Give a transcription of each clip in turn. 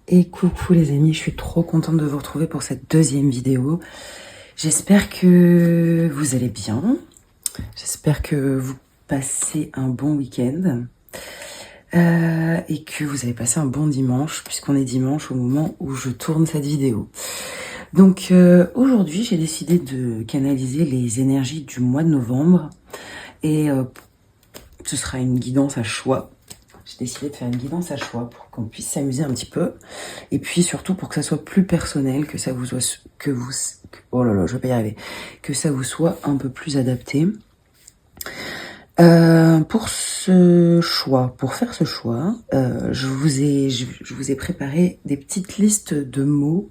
Et coucou les amis, je suis trop contente de vous retrouver pour cette deuxième vidéo. J'espère que vous allez bien. J'espère que vous passez un bon week-end. Et que vous avez passé un bon dimanche, puisqu'on est dimanche au moment où je tourne cette vidéo. Donc aujourd'hui, j'ai décidé de canaliser les énergies du mois de novembre. Et ce sera une guidance à choix. J'ai décidé de faire une guidance à choix pour qu'on puisse s'amuser un petit peu. Et puis surtout pour que ça soit plus personnel, que ça vous soit... oh là là, je vais pas y arriver. Que ça vous soit un peu plus adapté. Pour faire ce choix, je vous ai préparé des petites listes de mots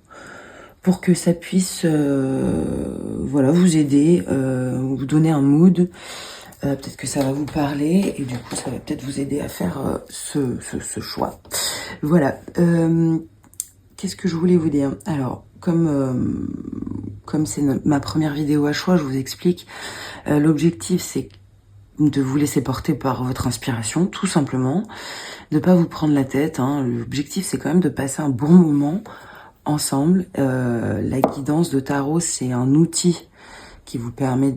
pour que ça puisse voilà, vous aider, vous donner un mood. Peut-être que ça va vous parler et du coup ça va peut-être vous aider à faire ce choix. Voilà. Qu'est-ce que je voulais vous dire? Alors, comme c'est ma première vidéo à choix, je vous explique. L'objectif, c'est de vous laisser porter par votre inspiration, tout simplement. De pas vous prendre la tête. Hein. L'objectif, c'est quand même de passer un bon moment ensemble. La guidance de tarot, c'est un outil qui vous permet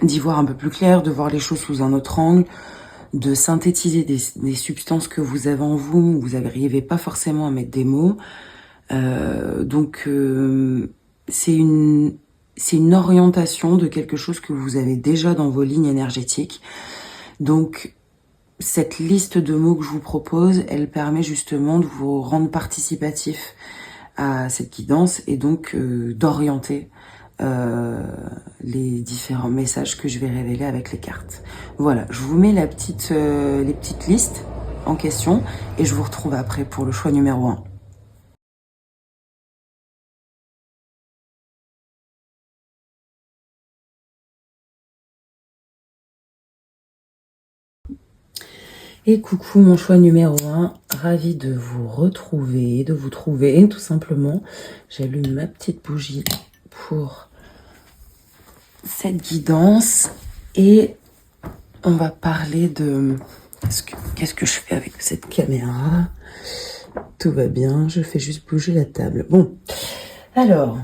d'y voir un peu plus clair, de voir les choses sous un autre angle, de synthétiser des substances que vous avez en vous, vous n'arrivez pas forcément à mettre des mots. Donc, c'est une orientation de quelque chose que vous avez déjà dans vos lignes énergétiques. Donc, cette liste de mots que je vous propose, elle permet justement de vous rendre participatif à cette guidance et donc d'orienter les différents messages que je vais révéler avec les cartes. Voilà, je vous mets les petites listes en question et je vous retrouve après pour le choix numéro 1. Et coucou mon choix numéro 1, ravie de vous retrouver, de vous trouver tout simplement. J'allume ma petite bougie pour cette guidance et on va parler de... Qu'est-ce que je fais avec cette caméra? Tout va bien, je fais juste bouger la table. Bon, alors,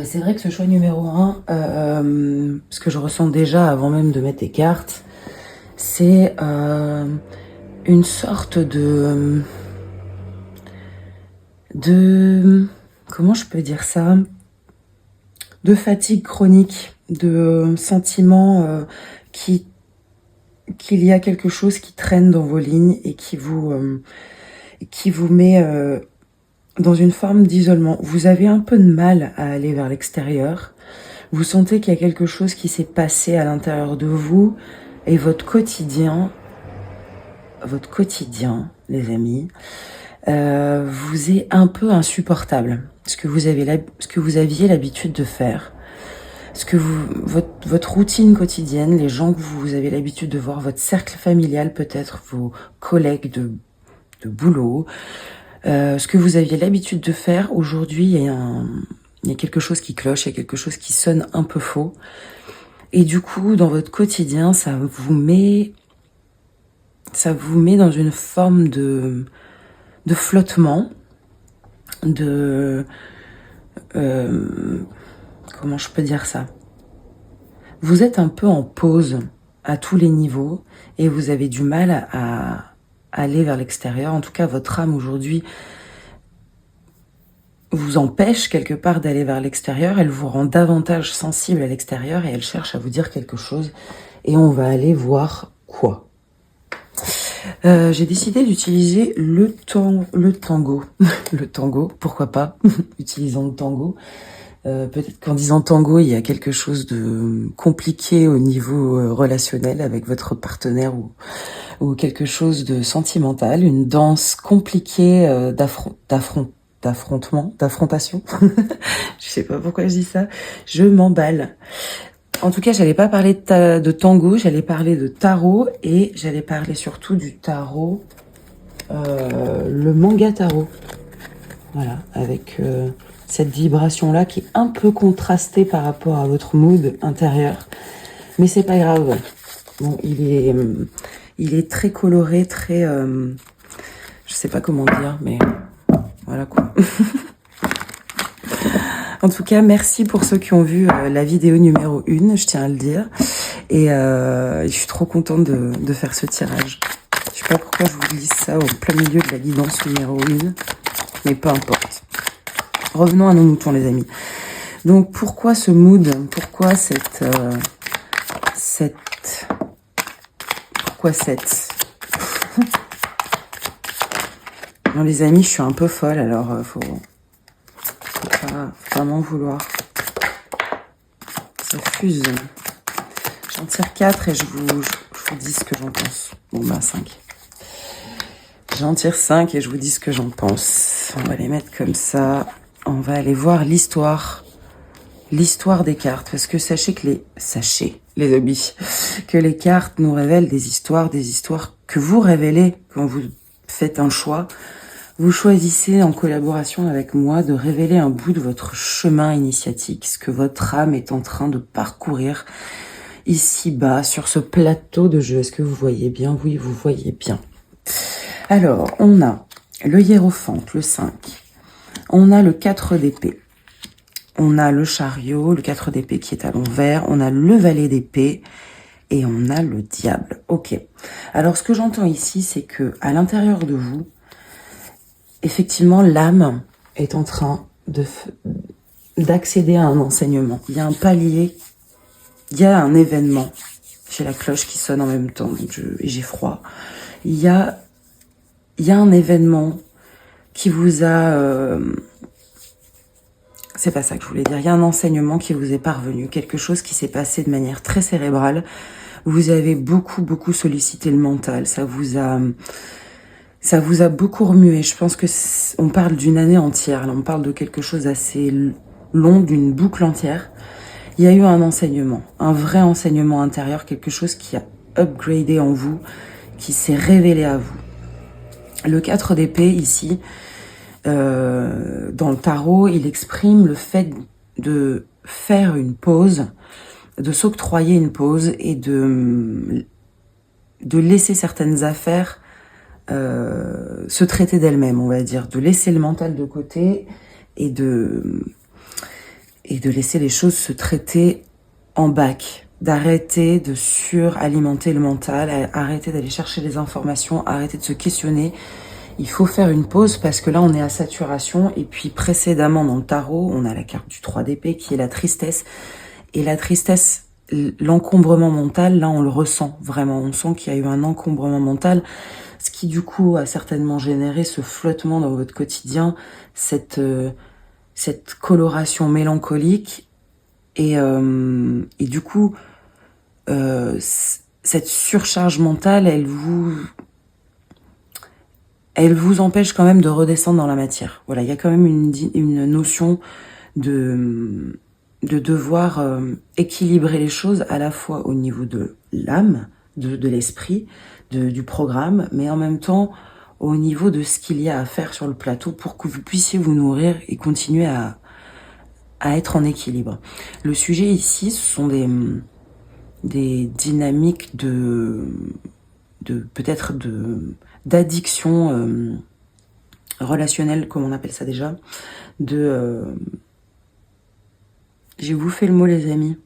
c'est vrai que ce choix numéro 1, ce que je ressens déjà avant même de mettre des cartes, c'est une sorte de... Comment je peux dire ça? De fatigue chronique, de sentiment qu'il y a quelque chose qui traîne dans vos lignes et qui vous met dans une forme d'isolement. Vous avez un peu de mal à aller vers l'extérieur. Vous sentez qu'il y a quelque chose qui s'est passé à l'intérieur de vous et votre quotidien, les amis, vous est un peu insupportable. Ce que vous aviez l'habitude de faire, votre routine quotidienne, les gens que vous avez l'habitude de voir, votre cercle familial peut-être, vos collègues de boulot, ce que vous aviez l'habitude de faire, aujourd'hui, il y a quelque chose qui cloche, il y a quelque chose qui sonne un peu faux. Et du coup, dans votre quotidien, ça vous met dans une forme de flottement, comment je peux dire ça? Vous êtes un peu en pause à tous les niveaux et vous avez du mal à aller vers l'extérieur. En tout cas, votre âme aujourd'hui vous empêche quelque part d'aller vers l'extérieur. Elle vous rend davantage sensible à l'extérieur et elle cherche à vous dire quelque chose. Et on va aller voir quoi. J'ai décidé d'utiliser le tango. Le tango, pourquoi pas? Utilisons le tango. Peut-être qu'en disant tango, il y a quelque chose de compliqué au niveau relationnel avec votre partenaire ou quelque chose de sentimental, une danse compliquée d'affrontation. Je sais pas pourquoi je dis ça. Je m'emballe. En tout cas, j'allais pas parler de tango, j'allais parler de tarot et j'allais parler surtout du tarot, le manga tarot. Voilà, avec cette vibration-là qui est un peu contrastée par rapport à votre mood intérieur. Mais c'est pas grave. Bon, il est très coloré, très... Je sais pas comment dire, mais voilà quoi. En tout cas, merci pour ceux qui ont vu la vidéo numéro 1, je tiens à le dire. Et je suis trop contente de faire ce tirage. Je sais pas pourquoi je vous glisse ça au plein milieu de la guidance numéro 1, mais peu importe. Revenons à nos moutons, les amis. Donc, pourquoi ce mood? Pourquoi Pourquoi cette... Non, les amis, je suis un peu folle, alors faut pas vraiment vouloir. Ça fuse. J'en tire 4 et je vous dis ce que j'en pense. Bon, bah 5. J'en tire 5 et je vous dis ce que j'en pense. On va les mettre comme ça. On va aller voir l'histoire. L'histoire des cartes. Parce que sachez que les amis, que les cartes nous révèlent des histoires que vous révélez quand vous faites un choix. Vous choisissez en collaboration avec moi de révéler un bout de votre chemin initiatique, ce que votre âme est en train de parcourir ici-bas, sur ce plateau de jeu. Est-ce que vous voyez bien? Oui, vous voyez bien. Alors, on a le hiérophante, le 5. On a le 4 d'épée. On a le chariot, le 4 d'épée qui est à l'envers. On a le valet d'épée. Et on a le diable. Ok. Alors, ce que j'entends ici, c'est que à l'intérieur de vous, effectivement, l'âme est en train d'accéder à un enseignement. Il y a un palier, il y a un événement. J'ai la cloche qui sonne en même temps, et j'ai froid. Il y a un événement qui vous a... c'est pas ça que je voulais dire. Il y a un enseignement qui vous est parvenu, quelque chose qui s'est passé de manière très cérébrale. Vous avez beaucoup sollicité le mental. Ça vous a beaucoup remué. Je pense que on parle d'une année entière. Là, on parle de quelque chose d'assez long, d'une boucle entière. Il y a eu un enseignement, un vrai enseignement intérieur, quelque chose qui a upgradé en vous, qui s'est révélé à vous. Le 4 d'épée, ici, dans le tarot, il exprime le fait de faire une pause, de s'octroyer une pause et de laisser certaines affaires se traiter d'elles-mêmes, on va dire, de laisser le mental de côté et de laisser les choses se traiter en bac, d'arrêter de suralimenter le mental, arrêter d'aller chercher les informations, arrêter de se questionner. Il faut faire une pause parce que là, on est à saturation. Et puis, précédemment, dans le tarot, on a la carte du 3 d'épée qui est la tristesse. Et la tristesse, l'encombrement mental, là, on le ressent vraiment. On sent qu'il y a eu un encombrement mental, ce qui, du coup, a certainement généré ce flottement dans votre quotidien, cette coloration mélancolique. Et du coup, cette surcharge mentale, elle vous empêche quand même de redescendre dans la matière. Voilà, il y a quand même une notion de devoir équilibrer les choses à la fois au niveau de l'âme, de l'esprit, du programme, mais en même temps au niveau de ce qu'il y a à faire sur le plateau pour que vous puissiez vous nourrir et continuer à être en équilibre. Le sujet ici, ce sont des dynamiques peut-être d'addiction relationnelle, comme on appelle ça déjà, j'ai bouffé le mot, les amis,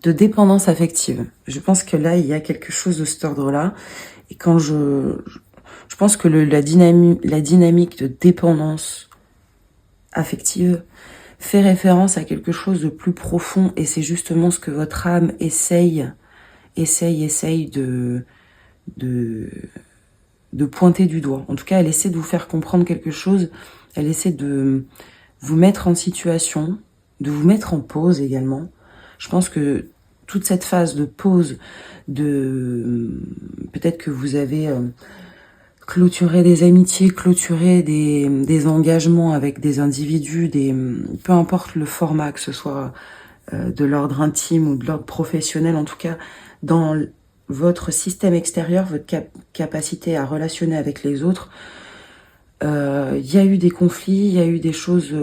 de dépendance affective. Je pense que là, il y a quelque chose de cet ordre-là, et quand je pense que la dynamique de dépendance affective fait référence à quelque chose de plus profond, et c'est justement ce que votre âme essaye de pointer du doigt. En tout cas, elle essaie de vous faire comprendre quelque chose, elle essaie de vous mettre en situation, de vous mettre en pause également. Je pense que toute cette phase de pause, peut-être que vous avez clôturé des amitiés, clôturé des engagements avec des individus, peu importe le format, que ce soit de l'ordre intime ou de l'ordre professionnel, en tout cas, dans votre système extérieur, votre capacité à relationner avec les autres, il y a eu des conflits, il y a eu des choses,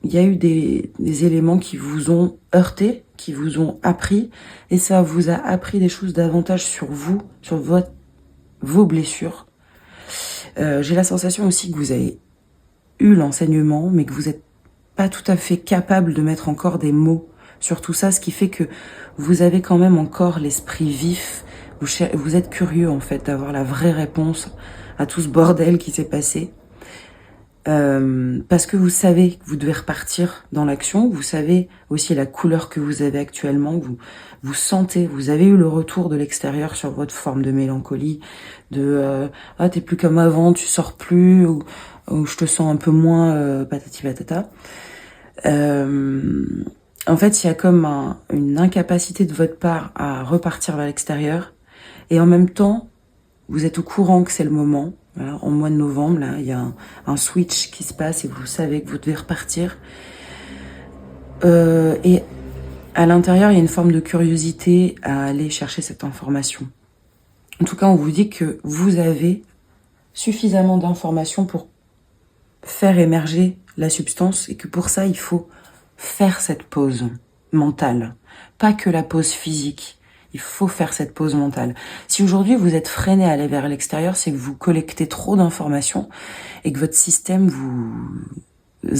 il y a eu des éléments qui vous ont heurté, qui vous ont appris, et ça vous a appris des choses davantage sur vous, sur votre vos blessures. J'ai la sensation aussi que vous avez eu l'enseignement, mais que vous n'êtes pas tout à fait capable de mettre encore des mots sur tout ça, ce qui fait que vous avez quand même encore l'esprit vif, vous êtes curieux en fait d'avoir la vraie réponse à tout ce bordel qui s'est passé. Parce que vous savez que vous devez repartir dans l'action, vous savez aussi la couleur que vous avez actuellement, vous sentez, vous avez eu le retour de l'extérieur sur votre forme de mélancolie, de ah t'es plus comme avant, tu sors plus, ou je te sens un peu moins patati patata. En fait, il y a comme une incapacité de votre part à repartir vers l'extérieur, et en même temps, vous êtes au courant que c'est le moment. Voilà, en mois de novembre, là, il y a un switch qui se passe et vous savez que vous devez repartir. Et à l'intérieur, il y a une forme de curiosité à aller chercher cette information. En tout cas, on vous dit que vous avez suffisamment d'informations pour faire émerger la substance et que pour ça, il faut faire cette pause mentale. Pas que la pause physique. Il faut faire cette pause mentale. Si aujourd'hui vous êtes freiné à aller vers l'extérieur, c'est que vous collectez trop d'informations et que votre système vous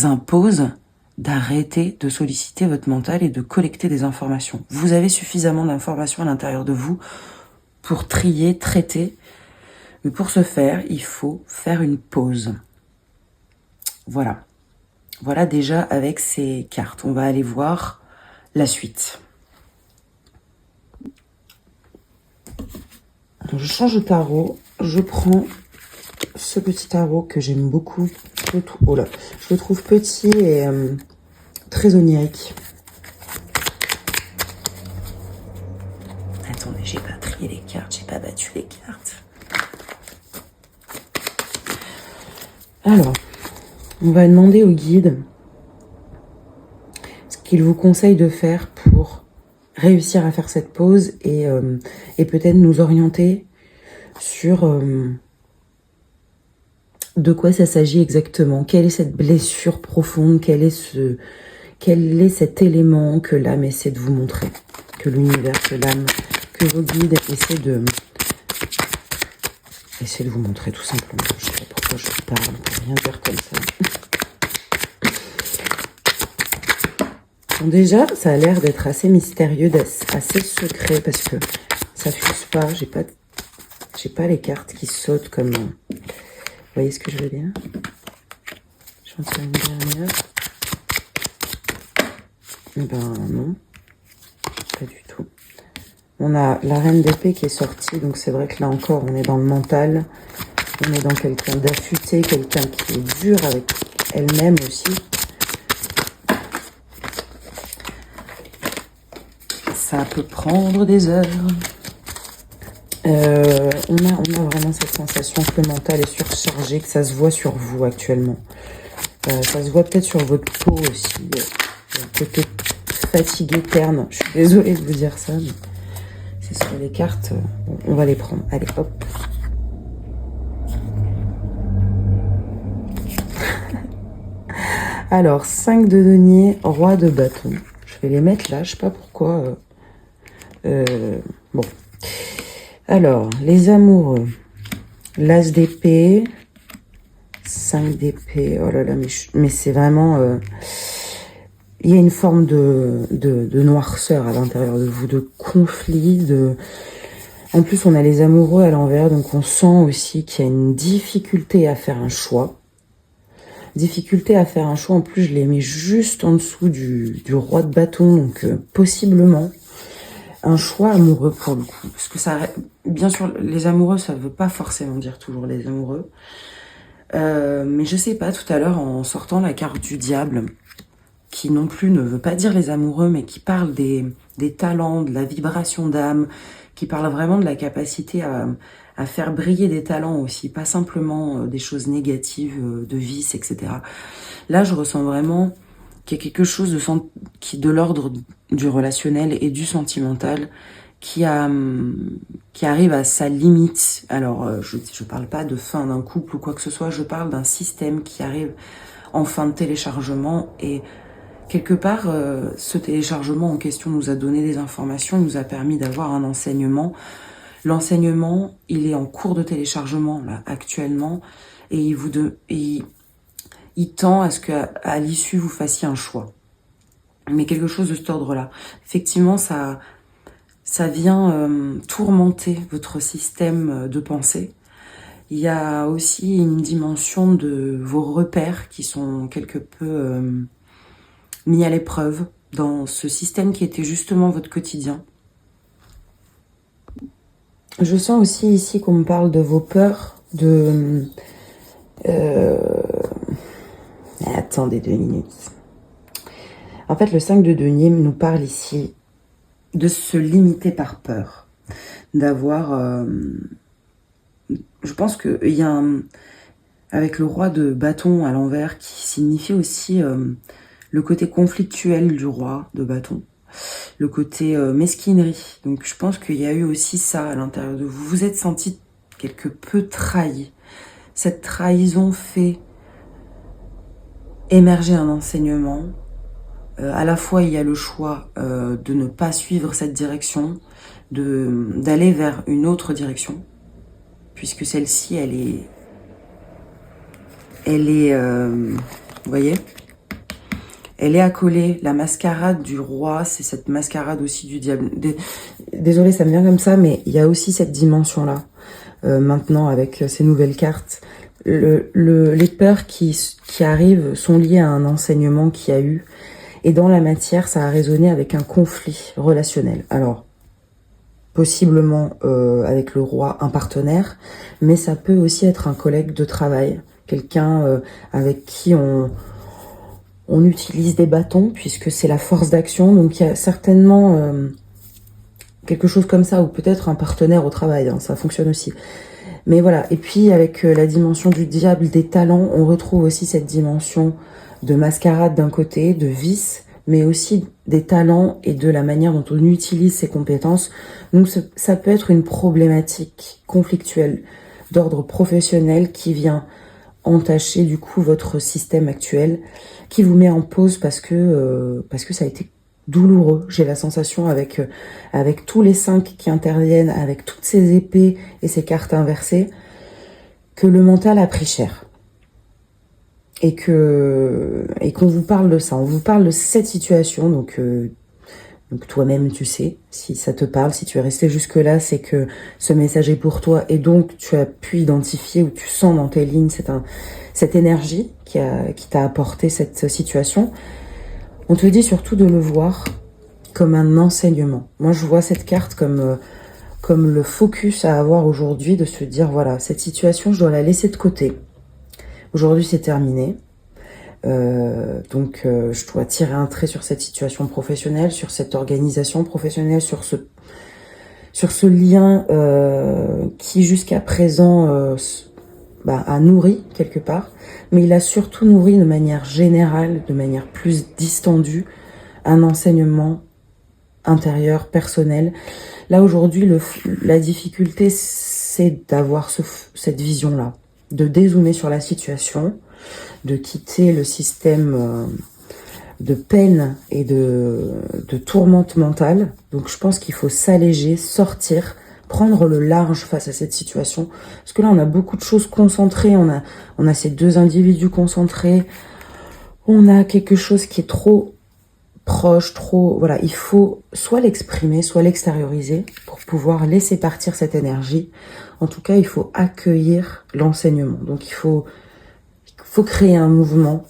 impose d'arrêter de solliciter votre mental et de collecter des informations. Vous avez suffisamment d'informations à l'intérieur de vous pour trier, traiter. Mais pour ce faire, il faut faire une pause. Voilà. Voilà déjà avec ces cartes. On va aller voir la suite. Donc je change de tarot, je prends ce petit tarot que j'aime beaucoup. Je le trouve petit et très onirique. Attendez, j'ai pas trié les cartes, j'ai pas battu les cartes. Alors, on va demander au guide ce qu'il vous conseille de faire pour réussir à faire cette pause et peut-être nous orienter sur de quoi ça s'agit exactement. Quelle est cette blessure profonde, quel est cet élément que l'âme essaie de vous montrer, que l'univers, que l'âme, que vos guides essaient de vous montrer tout simplement. Je sais pas pourquoi je parle, pour rien dire comme ça. Bon, déjà, ça a l'air d'être assez mystérieux, assez secret, parce que ça fuse pas. J'ai pas les cartes qui sautent comme... Vous voyez ce que je veux dire? J'en tire une dernière. Eh ben non, pas du tout. On a la reine d'épée qui est sortie, donc c'est vrai que là encore, on est dans le mental. On est dans quelqu'un d'affûté, quelqu'un qui est dur avec elle-même aussi. Ça peut prendre des heures. On a vraiment cette sensation que le mental est surchargé, que ça se voit sur vous actuellement. Ça se voit peut-être sur votre peau aussi. Côté fatigué, terne. Je suis désolée de vous dire ça, mais c'est sur les cartes. On va les prendre. Allez, hop. Alors, 5 de denier, roi de bâton. Je vais les mettre là, je sais pas pourquoi. Bon. Alors, les amoureux. L'as d'épée. 5 d'épée. Oh là là, mais c'est vraiment... il y a une forme de noirceur à l'intérieur de vous, de conflit, En plus, on a les amoureux à l'envers, donc on sent aussi qu'il y a une difficulté à faire un choix. Difficulté à faire un choix, en plus, je l'ai mis juste en dessous du roi de bâton, donc possiblement un choix amoureux pour le coup. Parce que ça, bien sûr, les amoureux, ça ne veut pas forcément dire toujours les amoureux. Mais je sais pas, tout à l'heure, en sortant la carte du diable, qui non plus ne veut pas dire les amoureux, mais qui parle des talents, de la vibration d'âme, qui parle vraiment de la capacité à faire briller des talents aussi, pas simplement des choses négatives, de vices, etc. Là, je ressens vraiment qu'il y a quelque chose qui de l'ordre du relationnel et du sentimental qui arrive à sa limite. Alors, je parle pas de fin d'un couple ou quoi que ce soit, je parle d'un système qui arrive en fin de téléchargement et quelque part, ce téléchargement en question nous a donné des informations, nous a permis d'avoir un enseignement. L'enseignement, il est en cours de téléchargement là actuellement, et il tend à ce qu'à l'issue vous fassiez un choix. Mais quelque chose de cet ordre-là. Effectivement, ça vient tourmenter votre système de pensée. Il y a aussi une dimension de vos repères qui sont quelque peu mis à l'épreuve dans ce système qui était justement votre quotidien. Je sens aussi ici qu'on me parle de vos peurs, de... Attendez 2 minutes. En fait, le 5 de denier nous parle ici de se limiter par peur, d'avoir... je pense qu'il y a avec le roi de bâton à l'envers qui signifie aussi le côté conflictuel du roi de bâton, le côté mesquinerie. Donc je pense qu'il y a eu aussi ça à l'intérieur de vous. Vous vous êtes senti quelque peu trahi. Cette trahison fait émerger un enseignement. À la fois, il y a le choix de ne pas suivre cette direction, d'aller vers une autre direction, puisque celle-ci, vous voyez, elle est accolée. La mascarade du roi, c'est cette mascarade aussi du diable. Désolée, ça me vient comme ça, mais il y a aussi cette dimension-là. Maintenant, avec ces nouvelles cartes, les peurs qui arrivent sont liées à un enseignement qu'il y a eu. Et dans la matière, ça a résonné avec un conflit relationnel. Alors, possiblement avec le roi, un partenaire, mais ça peut aussi être un collègue de travail, quelqu'un avec qui on utilise des bâtons, puisque c'est la force d'action. Donc il y a certainement quelque chose comme ça, ou peut-être un partenaire au travail, hein, ça fonctionne aussi. Mais voilà, et puis avec la dimension du diable des talents, on retrouve aussi cette dimension de mascarade d'un côté, de vice, mais aussi des talents et de la manière dont on utilise ses compétences. Donc ça peut être une problématique conflictuelle d'ordre professionnel qui vient entacher du coup votre système actuel, qui vous met en pause parce que ça a été douloureux. J'ai la sensation avec tous les 5 qui interviennent, avec toutes ces épées et ces cartes inversées, que le mental a pris cher. Et qu'on vous parle de ça. On vous parle de cette situation, donc toi-même tu sais, si ça te parle, si tu es resté jusque-là, c'est que ce message est pour toi, et donc tu as pu identifier, ou tu sens dans tes lignes cette énergie qui t'a apporté cette situation. On te dit surtout de le voir comme un enseignement. Moi je vois cette carte comme le focus à avoir aujourd'hui, de se dire voilà, cette situation je dois la laisser de côté. Aujourd'hui c'est terminé. Donc je dois tirer un trait sur cette situation professionnelle, sur cette organisation professionnelle, sur ce lien qui jusqu'à présent a nourri quelque part, mais il a surtout nourri de manière générale, de manière plus distendue, un enseignement intérieur, personnel. Là aujourd'hui, la difficulté, c'est d'avoir cette vision-là, de dézoomer sur la situation, de quitter le système de peine et de tourmente mentale. Donc je pense qu'il faut s'alléger, sortir, prendre le large face à cette situation. Parce que là, on a beaucoup de choses concentrées. On a ces 2 individus concentrés. On a quelque chose qui est trop proche, trop... Voilà, il faut soit l'exprimer, soit l'extérioriser pour pouvoir laisser partir cette énergie. En tout cas, il faut accueillir l'enseignement. Donc il faut créer un mouvement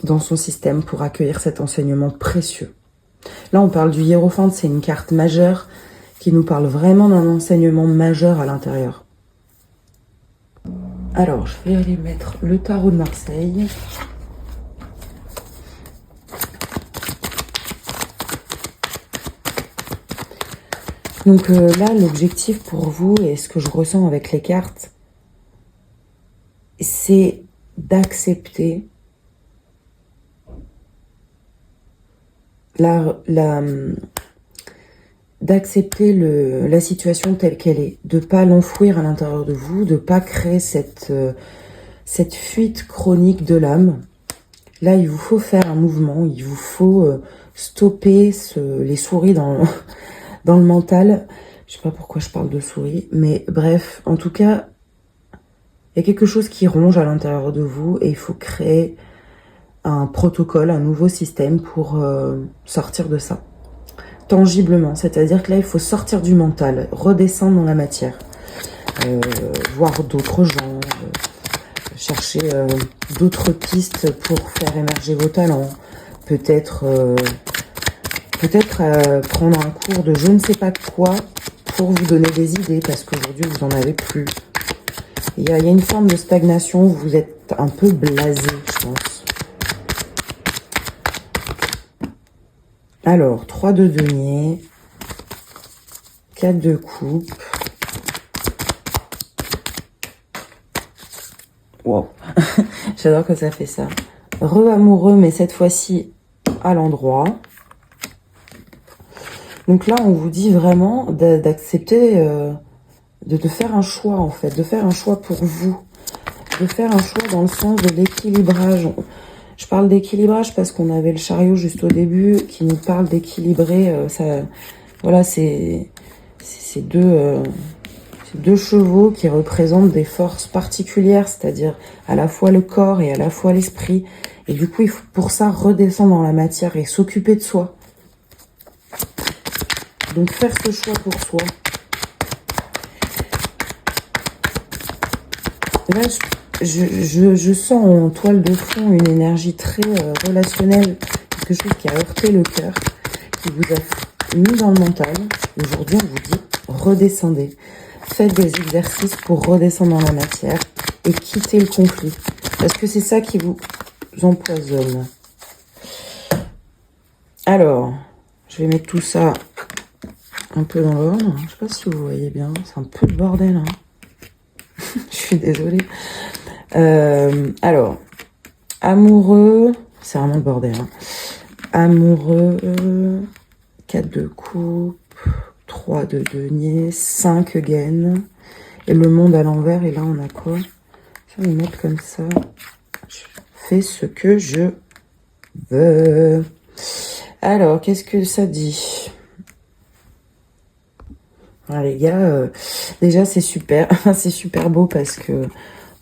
dans son système pour accueillir cet enseignement précieux. Là, on parle du hiérophante, c'est une carte majeure qui nous parle vraiment d'un enseignement majeur à l'intérieur. Alors, je vais aller mettre le tarot de Marseille. Donc là, l'objectif pour vous, et ce que je ressens avec les cartes, c'est d'accepter d'accepter la situation telle qu'elle est, de pas l'enfouir à l'intérieur de vous, de pas créer cette fuite chronique de l'âme. Là, il vous faut faire un mouvement, il vous faut stopper les souris dans le mental, Je sais pas pourquoi je parle de souris, mais bref, en tout cas, il y a quelque chose qui ronge à l'intérieur de vous et il faut créer un protocole, un nouveau système pour sortir de ça. Tangiblement, c'est-à-dire que là, il faut sortir du mental, redescendre dans la matière, voir d'autres gens, chercher d'autres pistes pour faire émerger vos talents, peut-être prendre un cours de je ne sais pas quoi pour vous donner des idées, parce qu'aujourd'hui, vous n'en avez plus. Il y a une forme de stagnation, vous êtes un peu blasé, je pense. Alors, 3 de denier, 4 de coupe. Wow, j'adore que ça fait ça. Re-amoureux, mais cette fois-ci à l'endroit. Donc là, on vous dit vraiment d'accepter, de faire un choix en fait, de faire un choix pour vous. De faire un choix dans le sens de l'équilibrage. Je parle d'équilibrage parce qu'on avait le chariot juste au début qui nous parle d'équilibrer. Voilà, c'est deux chevaux qui représentent des forces particulières, c'est-à-dire à la fois le corps et à la fois l'esprit. Et du coup, il faut pour ça redescendre dans la matière et s'occuper de soi. Donc faire ce choix pour soi. Là, je sens en toile de fond une énergie très relationnelle, quelque chose qui a heurté le cœur, qui vous a mis dans le mental. Aujourd'hui, on vous dit redescendez. Faites des exercices pour redescendre dans la matière et quitter le conflit. Parce que c'est ça qui vous empoisonne. Alors, je vais mettre tout ça un peu dans l'ordre. Je sais pas si vous voyez bien, c'est un peu le bordel. Hein. Je suis désolée. Alors, amoureux, c'est vraiment le bordel. Hein. Amoureux, 4 de coupe, 3 de denier, 5 gaines. Et le monde à l'envers, et là on a quoi? Je vais mettre comme ça. Je fais ce que je veux. Alors, qu'est-ce que ça dit? Ah, les gars, déjà c'est super, c'est super beau parce que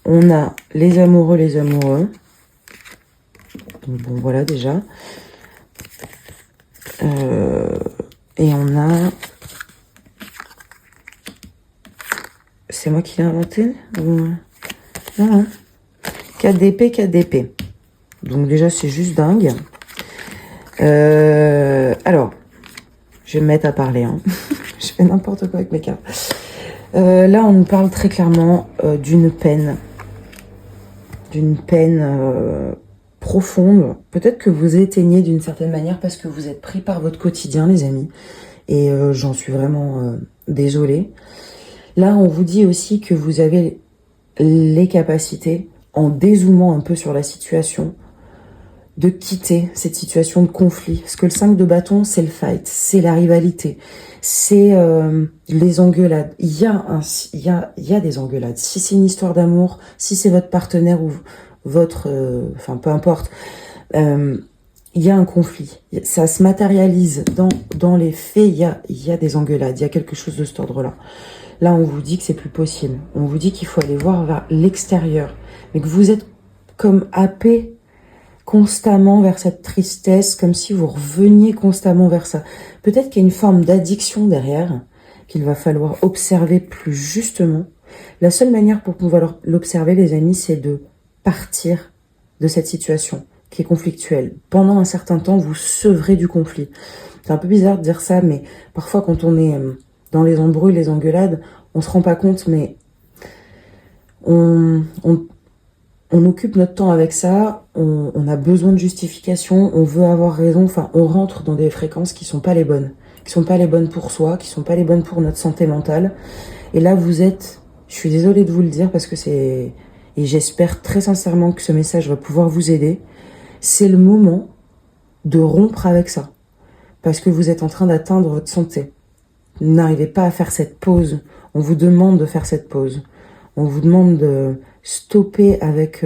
on a les amoureux. Donc bon, voilà déjà. Et on a... C'est moi qui l'ai inventé? Non. 4 d'épée, 4 d'épée. Donc déjà, c'est juste dingue. Alors, je vais me mettre à parler. Hein. Je fais n'importe quoi avec mes cartes. Là, on nous parle très clairement d'une peine. D'une peine profonde. Peut-être que vous éteignez d'une certaine manière parce que vous êtes pris par votre quotidien, les amis. Et j'en suis vraiment désolée. Là, on vous dit aussi que vous avez les capacités, en dézoomant un peu sur la situation, de quitter cette situation de conflit. Parce que le 5 de bâton, c'est le fight, c'est la rivalité, c'est les engueulades. Il y a des engueulades. Si c'est une histoire d'amour, si c'est votre partenaire ou votre... Enfin, peu importe. Il y a un conflit. Ça se matérialise dans les faits. Il y a des engueulades. Il y a quelque chose de cet ordre-là. Là, on vous dit que c'est plus possible. On vous dit qu'il faut aller voir vers l'extérieur. Mais que vous êtes comme happé constamment vers cette tristesse, comme si vous reveniez constamment vers ça. Peut-être qu'il y a une forme d'addiction derrière, qu'il va falloir observer plus justement. La seule manière pour pouvoir l'observer, les amis, c'est de partir de cette situation qui est conflictuelle. Pendant un certain temps, vous sevrez du conflit. C'est un peu bizarre de dire ça, mais parfois quand on est dans les embrouilles, les engueulades, on se rend pas compte, mais on occupe notre temps avec ça, on a besoin de justification, on veut avoir raison, enfin on rentre dans des fréquences qui sont pas les bonnes, pour soi, qui sont pas les bonnes pour notre santé mentale. Et là vous êtes, je suis désolée de vous le dire parce que et j'espère très sincèrement que ce message va pouvoir vous aider, c'est le moment de rompre avec ça, parce que vous êtes en train d'atteindre votre santé. Vous n'arrivez pas à faire cette pause, on vous demande de faire cette pause, on vous demande de stopper avec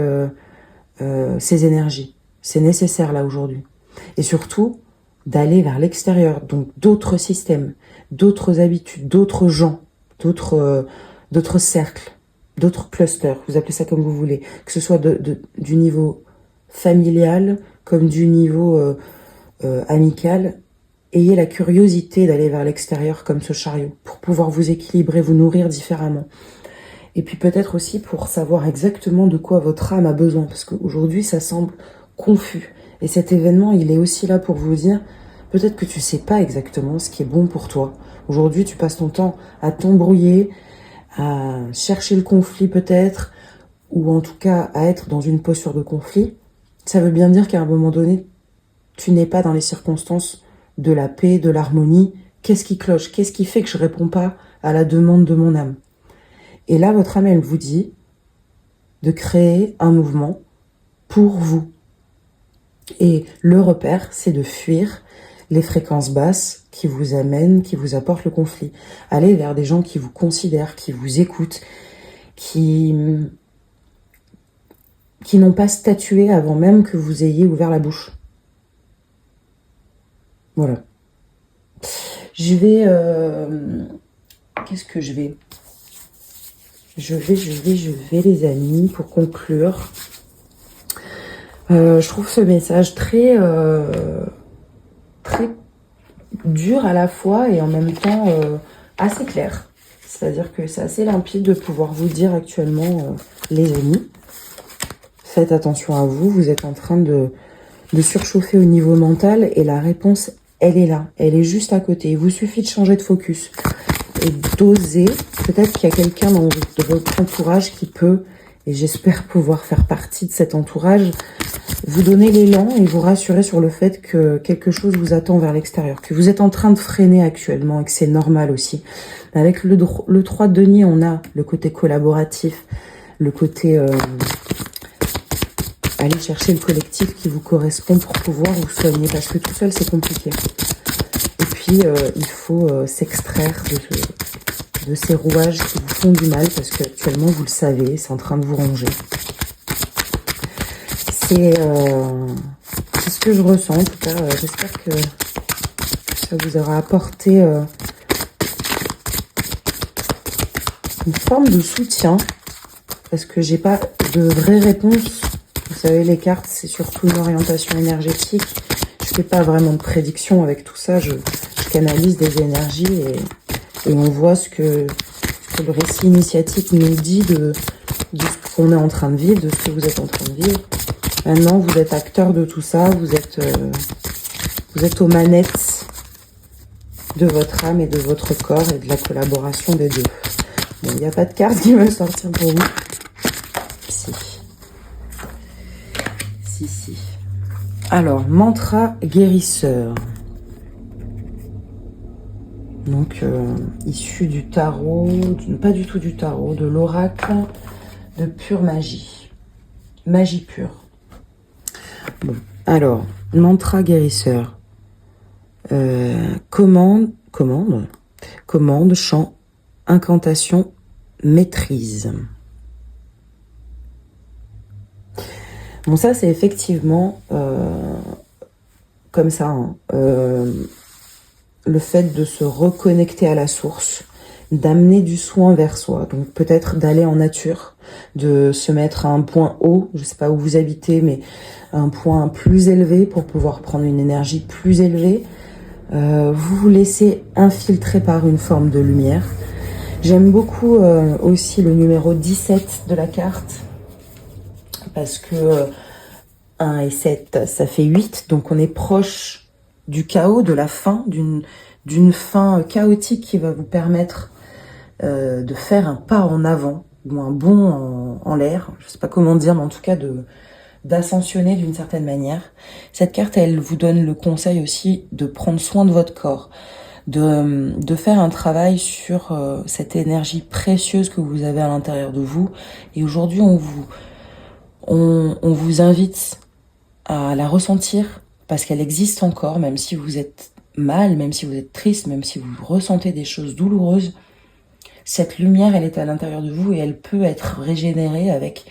ces énergies. C'est nécessaire là aujourd'hui. Et surtout, d'aller vers l'extérieur, donc d'autres systèmes, d'autres habitudes, d'autres gens, d'autres cercles, d'autres clusters, vous appelez ça comme vous voulez, que ce soit du niveau familial comme du niveau amical. Ayez la curiosité d'aller vers l'extérieur comme ce chariot pour pouvoir vous équilibrer, vous nourrir différemment. Et puis peut-être aussi pour savoir exactement de quoi votre âme a besoin, parce qu'aujourd'hui ça semble confus. Et cet événement, il est aussi là pour vous dire, peut-être que tu sais pas exactement ce qui est bon pour toi. Aujourd'hui, tu passes ton temps à t'embrouiller, à chercher le conflit peut-être, ou en tout cas à être dans une posture de conflit. Ça veut bien dire qu'à un moment donné, tu n'es pas dans les circonstances de la paix, de l'harmonie. Qu'est-ce qui cloche? Qu'est-ce qui fait que je réponds pas à la demande de mon âme? Et là, votre âme, elle vous dit de créer un mouvement pour vous. Et le repère, c'est de fuir les fréquences basses qui vous amènent, qui vous apportent le conflit. Allez vers des gens qui vous considèrent, qui vous écoutent, qui n'ont pas statué avant même que vous ayez ouvert la bouche. Voilà. Je vais... Qu'est-ce que je vais les amis, pour conclure. Je trouve ce message très dur à la fois et en même temps assez clair. C'est-à-dire que c'est assez limpide de pouvoir vous dire actuellement, les amis, faites attention à vous, vous êtes en train de surchauffer au niveau mental et la réponse, elle est là, elle est juste à côté. Il vous suffit de changer de focus et d'oser. Peut-être qu'il y a quelqu'un de votre entourage qui peut, et j'espère pouvoir faire partie de cet entourage, vous donner l'élan et vous rassurer sur le fait que quelque chose vous attend vers l'extérieur, que vous êtes en train de freiner actuellement et que c'est normal aussi. Avec le 3 de denier, on a le côté collaboratif, le côté aller chercher le collectif qui vous correspond pour pouvoir vous soigner, parce que tout seul c'est compliqué. Et puis il faut s'extraire de ces rouages qui vous font du mal, parce qu'actuellement vous le savez, c'est en train de vous ronger. C'est ce que je ressens, en tout cas. J'espère que ça vous aura apporté une forme de soutien, parce que j'ai pas de vraie réponse. Vous savez, les cartes, c'est surtout une orientation énergétique. Je fais pas vraiment de prédiction avec tout ça. Je canalise des énergies et on voit ce que le récit initiatique nous dit de ce qu'on est en train de vivre, de ce que vous êtes en train de vivre. Maintenant, vous êtes acteur de tout ça, vous êtes aux manettes de votre âme et de votre corps et de la collaboration des deux. Bon, il n'y a pas de carte qui va sortir pour vous. Si. Alors, mantra guérisseur. Donc, issu du tarot, pas du tout du tarot, de l'oracle de pure magie. Magie pure. Bon, alors, mantra guérisseur. Commande, chant, incantation, maîtrise. Bon, ça, c'est effectivement comme ça, hein, le fait de se reconnecter à la source, d'amener du soin vers soi. Donc peut-être d'aller en nature, de se mettre à un point haut, je sais pas où vous habitez, mais un point plus élevé pour pouvoir prendre une énergie plus élevée. Vous vous laissez infiltrer par une forme de lumière. J'aime beaucoup aussi le numéro 17 de la carte, parce que 1 et 7, ça fait 8, donc on est proche du chaos, de la fin, d'une fin chaotique qui va vous permettre de faire un pas en avant, ou un bond en l'air, je sais pas comment dire, mais en tout cas d'ascensionner d'une certaine manière. Cette carte, elle vous donne le conseil aussi de prendre soin de votre corps, de faire un travail sur cette énergie précieuse que vous avez à l'intérieur de vous. Et aujourd'hui, on vous invite à la ressentir, parce qu'elle existe encore, même si vous êtes mal, même si vous êtes triste, même si vous ressentez des choses douloureuses. Cette lumière, elle est à l'intérieur de vous et elle peut être régénérée avec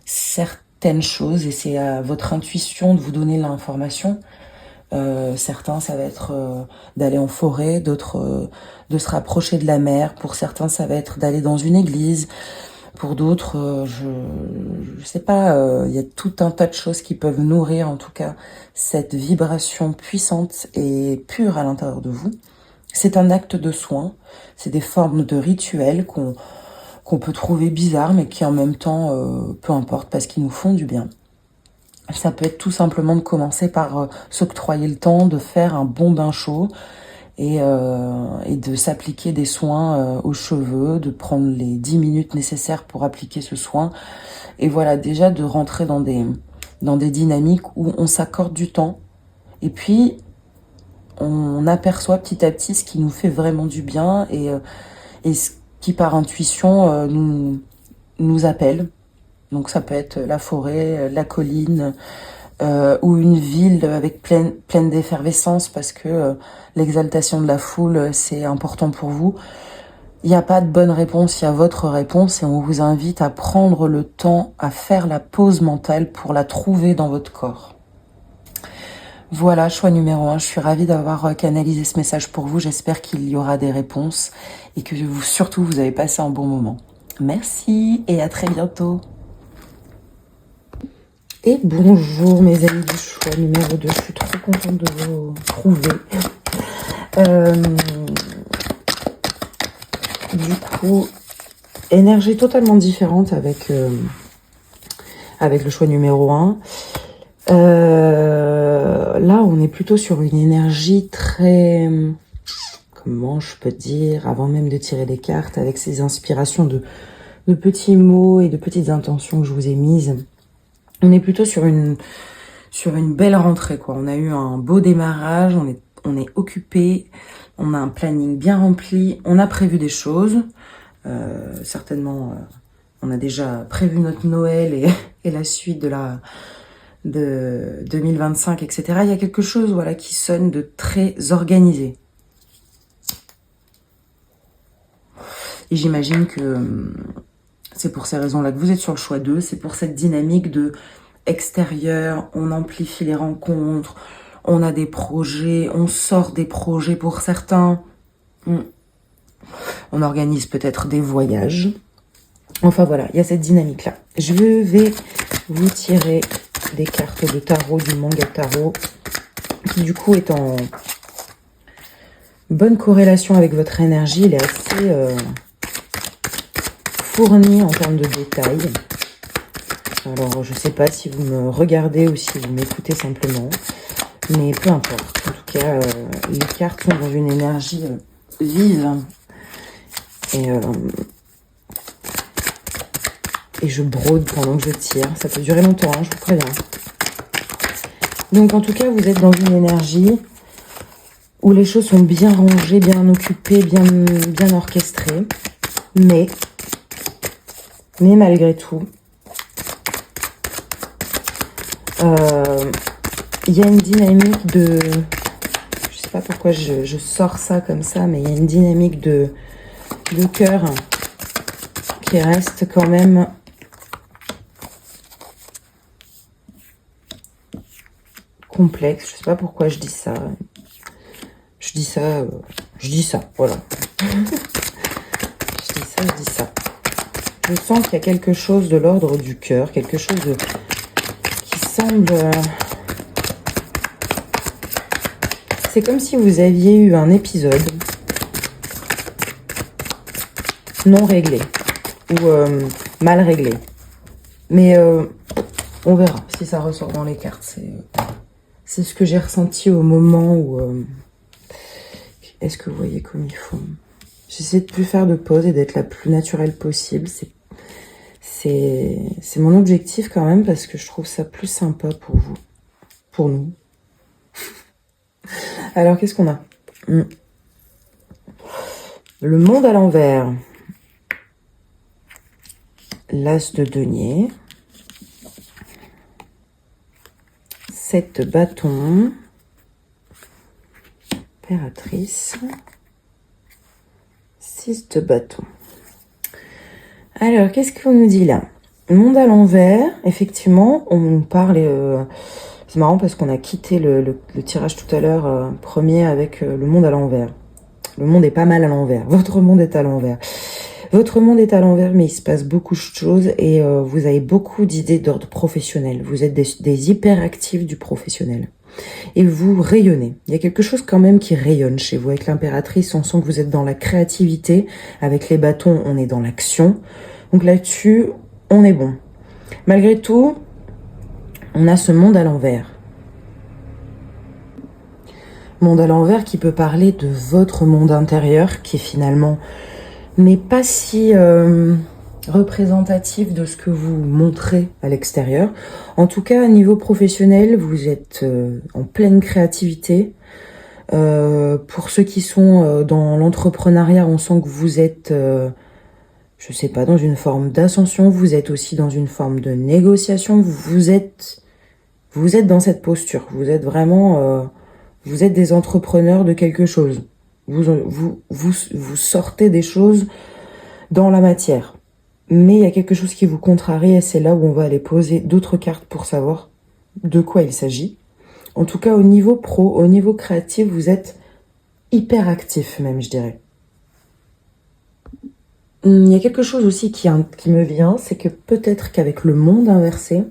certaines choses, et c'est à votre intuition de vous donner l'information. Certains, ça va être d'aller en forêt, d'autres de se rapprocher de la mer. Pour certains, ça va être d'aller dans une église. Pour d'autres, je sais pas, il y a tout un tas de choses qui peuvent nourrir en tout cas cette vibration puissante et pure à l'intérieur de vous. C'est un acte de soin, c'est des formes de rituels qu'on peut trouver bizarres mais qui en même temps, peu importe parce qu'ils nous font du bien. Ça peut être tout simplement de commencer par s'octroyer le temps de faire un bon bain chaud et de s'appliquer des soins aux cheveux, de prendre les 10 minutes nécessaires pour appliquer ce soin. Et voilà, déjà de rentrer dans des dynamiques où on s'accorde du temps. Et puis, on aperçoit petit à petit ce qui nous fait vraiment du bien et ce qui, par intuition, nous appelle. Donc ça peut être la forêt, la colline, ou une ville avec pleine d'effervescence parce que l'exaltation de la foule, c'est important pour vous. Il n'y a pas de bonne réponse, il y a votre réponse et on vous invite à prendre le temps, à faire la pause mentale pour la trouver dans votre corps. Voilà, choix numéro 1. Je suis ravie d'avoir canalisé ce message pour vous. J'espère qu'il y aura des réponses et que surtout vous avez passé un bon moment. Merci et à très bientôt. Et bonjour mes amis du choix numéro 2, je suis trop contente de vous trouver. Du coup, énergie totalement différente avec le choix numéro 1. Là, on est plutôt sur une énergie très... Comment je peux dire, avant même de tirer les cartes, avec ces inspirations de petits mots et de petites intentions que je vous ai mises. On est plutôt sur une belle rentrée, quoi. On a eu un beau démarrage, on est occupé, on a un planning bien rempli, on a prévu des choses. Certainement, on a déjà prévu notre Noël et la suite de 2025, etc. Il y a quelque chose, voilà, qui sonne de très organisé. Et j'imagine que c'est pour ces raisons-là que vous êtes sur le choix 2. C'est pour cette dynamique de extérieur, on amplifie les rencontres, on a des projets, on sort des projets pour certains. On organise peut-être des voyages. Enfin voilà, il y a cette dynamique-là. Je vais vous tirer des cartes de tarot, du manga tarot, qui du coup est en bonne corrélation avec votre énergie. Il est assez... fourni en termes de détails. Alors, je sais pas si vous me regardez ou si vous m'écoutez simplement, mais peu importe. En tout cas, les cartes sont dans une énergie vive et je brode pendant que je tire. Ça peut durer longtemps, hein, je vous préviens. Donc, en tout cas, vous êtes dans une énergie où les choses sont bien rangées, bien occupées, bien orchestrées, mais malgré tout, il y a une dynamique de... Je sais pas pourquoi je sors ça comme ça, mais il y a une dynamique de cœur qui reste quand même complexe. Je sais pas pourquoi je dis ça. Je dis ça, voilà. Je dis ça. Je sens qu'il y a quelque chose de l'ordre du cœur, quelque chose qui semble... C'est comme si vous aviez eu un épisode non réglé ou mal réglé. Mais on verra si ça ressort dans les cartes. C'est ce que j'ai ressenti au moment où... Est-ce que vous voyez comme il faut? J'essaie de plus faire de pause et d'être la plus naturelle possible. C'est mon objectif quand même parce que je trouve ça plus sympa pour vous, pour nous. Alors, qu'est-ce qu'on a? Le monde à l'envers. L'as de denier. 7 bâtons. Impératrice. 6 de bâtons. Alors, qu'est-ce qu'on nous dit là? Monde à l'envers, effectivement, on parle... C'est marrant parce qu'on a quitté le tirage tout à l'heure, premier, avec le monde à l'envers. Le monde est pas mal à l'envers. Votre monde est à l'envers. Votre monde est à l'envers, mais il se passe beaucoup de choses et vous avez beaucoup d'idées d'ordre professionnel. Vous êtes des hyperactifs du professionnel. Et vous rayonnez. Il y a quelque chose quand même qui rayonne chez vous. Avec l'impératrice, on sent que vous êtes dans la créativité. Avec les bâtons, on est dans l'action. Donc là-dessus, on est bon. Malgré tout, on a ce monde à l'envers. Monde à l'envers qui peut parler de votre monde intérieur, qui finalement n'est pas si représentatif de ce que vous montrez à l'extérieur. En tout cas, à niveau professionnel, vous êtes en pleine créativité. Pour ceux qui sont dans l'entrepreneuriat, on sent que vous êtes, je sais pas, dans une forme d'ascension. Vous êtes aussi dans une forme de négociation. Vous êtes dans cette posture. Vous êtes vraiment, vous êtes des entrepreneurs de quelque chose. Vous sortez des choses dans la matière. Mais il y a quelque chose qui vous contrarie et c'est là où on va aller poser d'autres cartes pour savoir de quoi il s'agit. En tout cas, au niveau pro, au niveau créatif, vous êtes hyper actif même, je dirais. Il y a quelque chose aussi qui me vient, c'est que peut-être qu'avec le monde inversé,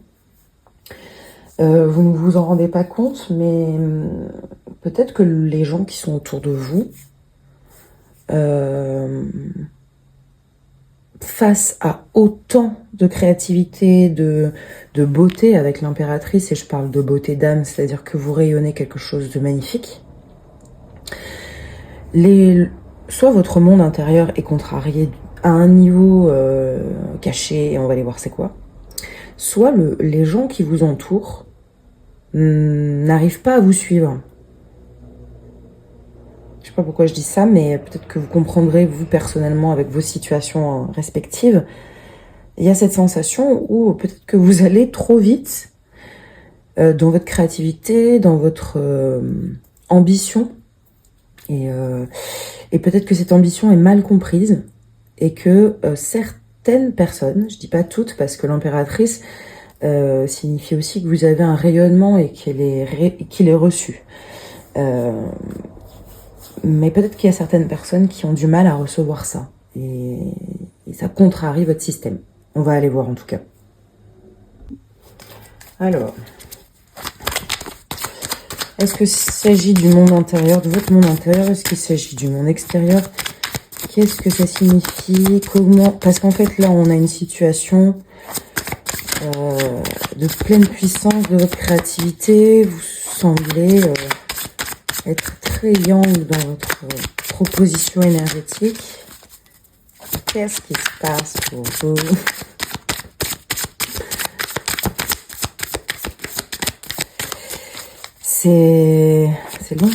vous ne vous en rendez pas compte, mais peut-être que les gens qui sont autour de vous, face à autant de créativité, de beauté avec l'impératrice, et je parle de beauté d'âme, c'est-à-dire que vous rayonnez quelque chose de magnifique, soit votre monde intérieur est contrarié à un niveau caché, et on va aller voir c'est quoi, soit les gens qui vous entourent n'arrivent pas à vous suivre. Je sais pas pourquoi je dis ça, mais peut-être que vous comprendrez, vous, personnellement, avec vos situations respectives. Il y a cette sensation où peut-être que vous allez trop vite dans votre créativité, dans votre ambition. Et peut-être que cette ambition est mal comprise et que certaines personnes, je dis pas toutes, parce que l'impératrice signifie aussi que vous avez un rayonnement et qu'il est reçu. Mais peut-être qu'il y a certaines personnes qui ont du mal à recevoir ça. Et ça contrarie votre système. On va aller voir en tout cas. Alors, est-ce qu'il s'agit du monde intérieur, de votre monde intérieur? Est-ce qu'il s'agit du monde extérieur? Qu'est-ce que ça signifie? Comment? Parce qu'en fait, là, on a une situation de pleine puissance de votre créativité. Vous semblez être très yang dans votre proposition énergétique. Qu'est-ce qui se passe pour vous? C'est long.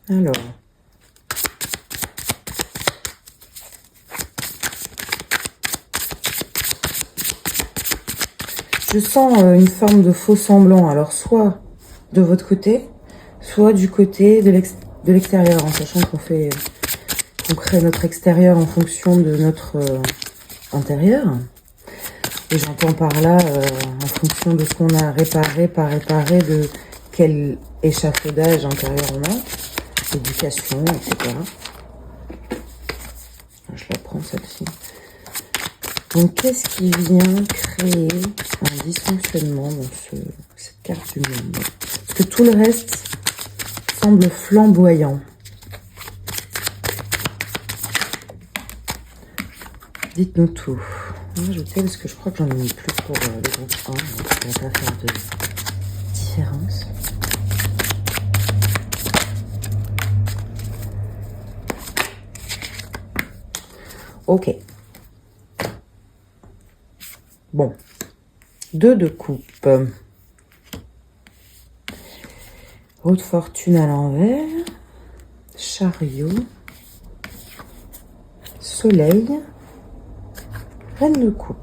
Alors. Je sens une forme de faux semblant, alors soit de votre côté, soit du côté de l'extérieur, en sachant qu'on crée notre extérieur en fonction de notre intérieur. Et j'entends par là, en fonction de ce qu'on a réparé, pas réparé, de quel échafaudage intérieur on a, éducation, etc. Je la prends celle-ci. Donc, qu'est-ce qui vient créer un dysfonctionnement dans cette carte du monde? Parce que tout le reste semble flamboyant. Dites-nous tout. Moi, je sais parce que je crois que j'en ai mis plus pour le groupe 1. Donc ça ne va pas faire de différence. Ok. Bon. 2 de coupe. Haute fortune à l'envers. Chariot. Soleil. Reine de coupe.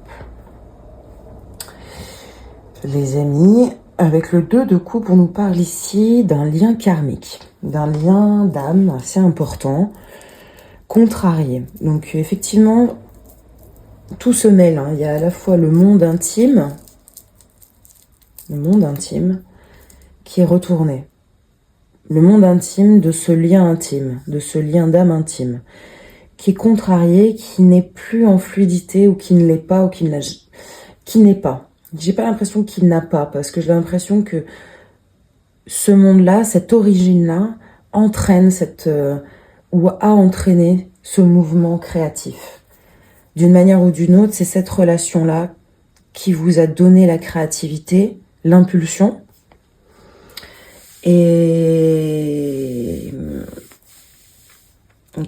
Les amis, avec le 2 de coupe, on nous parle ici d'un lien karmique, d'un lien d'âme assez important, contrarié. Donc effectivement, tout se mêle, hein. Il y a à la fois le monde intime qui est retourné. Le monde intime de ce lien intime, de ce lien d'âme intime, qui est contrarié, qui n'est plus en fluidité, ou qui ne l'est pas, ou qui n'est pas. J'ai pas l'impression qu'il n'a pas, parce que j'ai l'impression que ce monde-là, cette origine-là, entraîne ou a entraîné ce mouvement créatif. D'une manière ou d'une autre, c'est cette relation-là qui vous a donné la créativité, l'impulsion. Et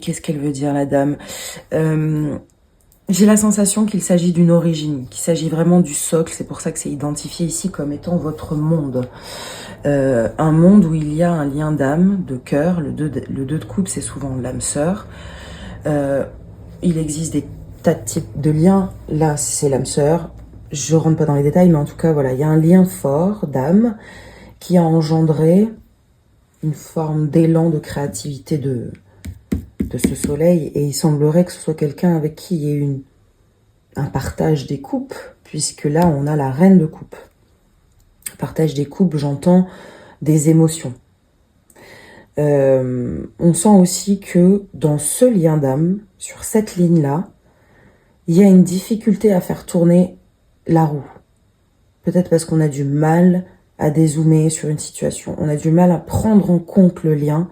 qu'est-ce qu'elle veut dire, la dame? J'ai la sensation qu'il s'agit d'une origine, qu'il s'agit vraiment du socle. C'est pour ça que c'est identifié ici comme étant votre monde. Un monde où il y a un lien d'âme, de cœur. Le 2 de coupe, c'est souvent l'âme sœur. Il existe des tas de types de liens. Là, c'est l'âme sœur. Je rentre pas dans les détails, mais en tout cas, voilà, il y a un lien fort d'âme qui a engendré une forme d'élan de créativité de ce soleil. Et il semblerait que ce soit quelqu'un avec qui il y ait un partage des coupes, puisque là, on a la reine de coupe. Partage des coupes, j'entends des émotions. On sent aussi que dans ce lien d'âme, sur cette ligne-là, il y a une difficulté à faire tourner la roue. Peut-être parce qu'on a du mal à dézoomer sur une situation. On a du mal à prendre en compte le lien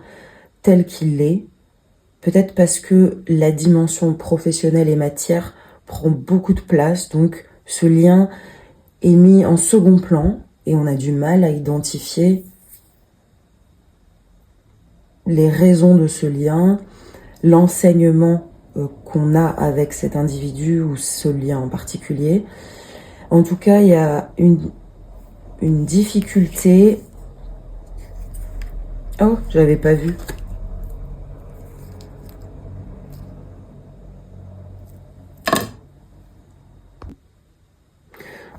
tel qu'il est. Peut-être parce que la dimension professionnelle et matière prend beaucoup de place. Donc ce lien est mis en second plan et on a du mal à identifier les raisons de ce lien, l'enseignement qu'on a avec cet individu ou ce lien en particulier. En tout cas, il y a une difficulté. Oh, j'avais pas vu.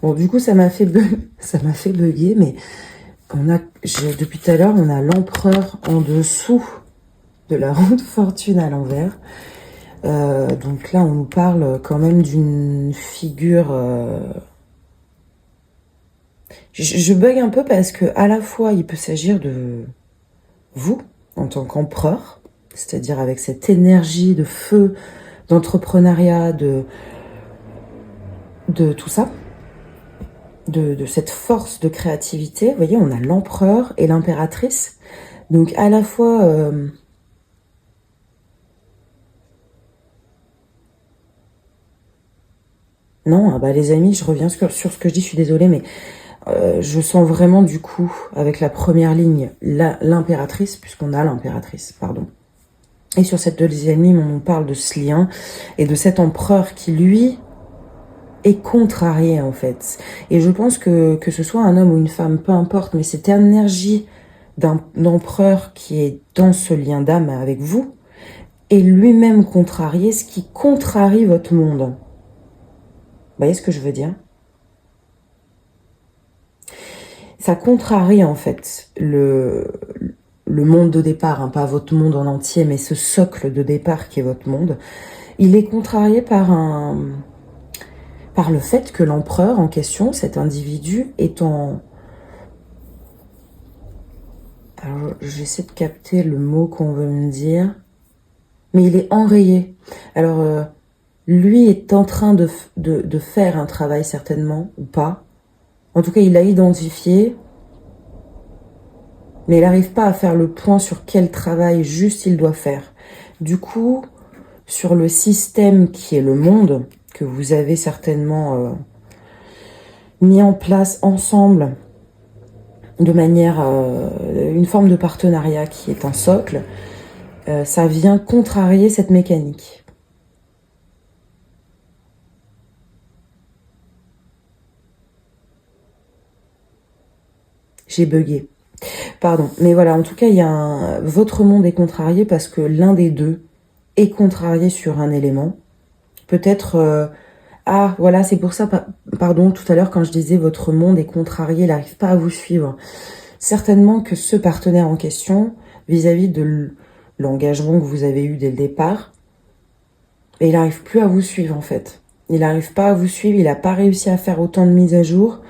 Bon, du coup, ça m'a fait bugger, mais depuis tout à l'heure, on a l'empereur en dessous de la roue de fortune à l'envers. Donc là, on nous parle quand même d'une figure. Je bug un peu parce que à la fois, il peut s'agir de vous en tant qu'empereur, c'est-à-dire avec cette énergie de feu, d'entrepreneuriat, de tout ça, de cette force de créativité. Vous voyez, on a l'empereur et l'impératrice. Donc à la fois... Non, bah les amis, je reviens sur ce que je dis, je suis désolée, mais je sens vraiment du coup, avec la première ligne, l'impératrice, puisqu'on a l'impératrice, pardon. Et sur cette deuxième ligne, on parle de ce lien et de cet empereur qui, lui, est contrarié en fait. Et je pense que ce soit un homme ou une femme, peu importe, mais cette énergie d'un empereur qui est dans ce lien d'âme avec vous, est lui-même contrarié, ce qui contrarie votre monde. Vous voyez ce que je veux dire? Ça contrarie en fait le monde de départ, hein, pas votre monde en entier, mais ce socle de départ qui est votre monde. Il est contrarié par le fait que l'empereur en question, cet individu, est en... Alors, j'essaie de capter le mot qu'on veut me dire. Mais il est enrayé. Alors, lui est en train de faire un travail certainement, ou pas. En tout cas, il l'a identifié. Mais il n'arrive pas à faire le point sur quel travail juste il doit faire. Du coup, sur le système qui est le monde, que vous avez certainement mis en place ensemble, de manière, une forme de partenariat qui est un socle, ça vient contrarier cette mécanique. J'ai bugué. Pardon. Mais voilà, en tout cas, votre monde est contrarié parce que l'un des deux est contrarié sur un élément. Peut-être... Ah, voilà, c'est pour ça, pardon, tout à l'heure, quand je disais votre monde est contrarié, il n'arrive pas à vous suivre. Certainement que ce partenaire en question, vis-à-vis de l'engagement que vous avez eu dès le départ, il n'arrive plus à vous suivre, en fait. Il n'arrive pas à vous suivre, il n'a pas réussi à faire autant de mises à jour.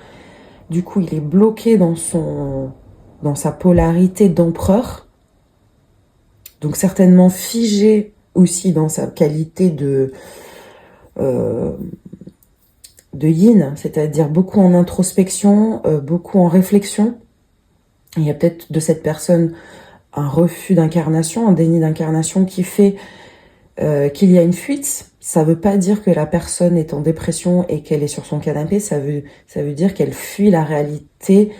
Du coup, il est bloqué dans sa polarité d'empereur. Donc certainement figé aussi dans sa qualité de yin, c'est-à-dire beaucoup en introspection, beaucoup en réflexion. Il y a peut-être de cette personne un refus d'incarnation, un déni d'incarnation qui fait qu'il y a une fuite. Ça veut pas dire que la personne est en dépression et qu'elle est sur son canapé, ça veut dire qu'elle fuit la réalité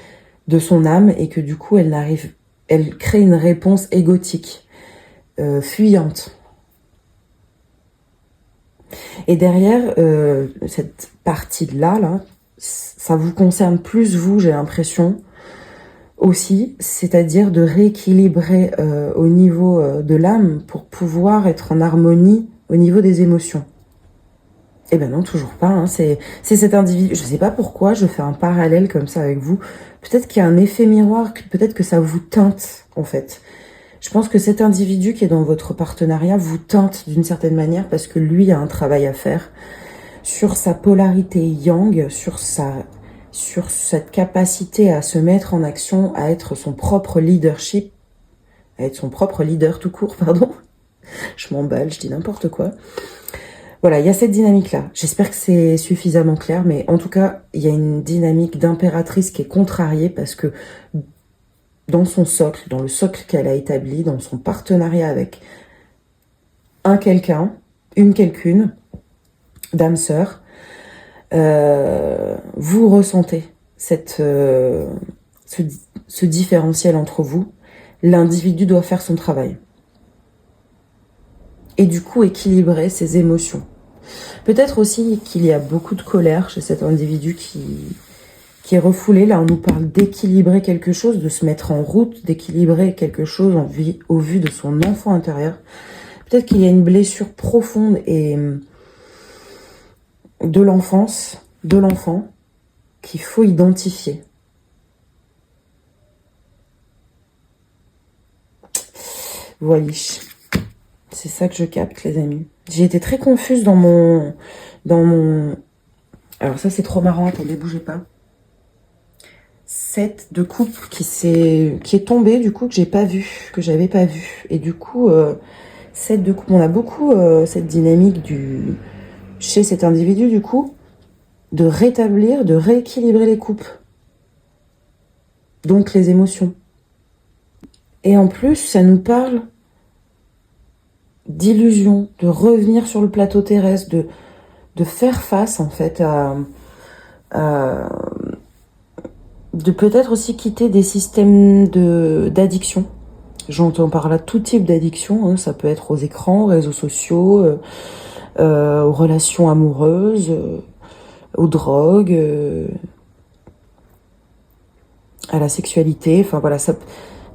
de son âme et que du coup elle crée une réponse égotique, fuyante. Et derrière cette partie-là, ça vous concerne plus vous, j'ai l'impression, aussi, c'est-à-dire de rééquilibrer au niveau de l'âme pour pouvoir être en harmonie au niveau des émotions. Eh ben non, toujours pas. Hein. C'est cet individu. Je sais pas pourquoi je fais un parallèle comme ça avec vous. Peut-être qu'il y a un effet miroir, peut-être que ça vous teinte en fait. Je pense que cet individu qui est dans votre partenariat vous teinte d'une certaine manière parce que lui a un travail à faire sur sa polarité yang, sur cette capacité à se mettre en action, à être son propre leadership, à être son propre leader tout court, pardon. Je m'emballe, je dis n'importe quoi. Voilà, il y a cette dynamique-là. J'espère que c'est suffisamment clair, mais en tout cas, il y a une dynamique d'impératrice qui est contrariée parce que dans son socle, dans le socle qu'elle a établi, dans son partenariat avec un quelqu'un, une quelqu'une, d'âme sœur, vous ressentez ce différentiel entre vous. L'individu doit faire son travail. Et du coup, équilibrer ses émotions. Peut-être aussi qu'il y a beaucoup de colère chez cet individu qui est refoulé. Là, on nous parle d'équilibrer quelque chose, de se mettre en route, d'équilibrer quelque chose au vu de son enfant intérieur. Peut-être qu'il y a une blessure profonde et de l'enfance, de l'enfant, qu'il faut identifier. Voilà. C'est ça que je capte, les amis. J'ai été très confuse dans mon... Alors ça, c'est trop marrant. Attendez, bougez pas. 7 de coupe qui est tombé, du coup, que j'avais pas vu. Et du coup, 7 de coupe. On a beaucoup cette dynamique chez cet individu, du coup, de rétablir, de rééquilibrer les coupes. Donc les émotions. Et en plus, ça nous parle d'illusion, de revenir sur le plateau terrestre, de faire face en fait de peut-être aussi quitter des systèmes d'addiction. J'entends par là tout type d'addiction, hein. Ça peut être aux écrans, aux réseaux sociaux, aux relations amoureuses, aux drogues, à la sexualité. Enfin voilà,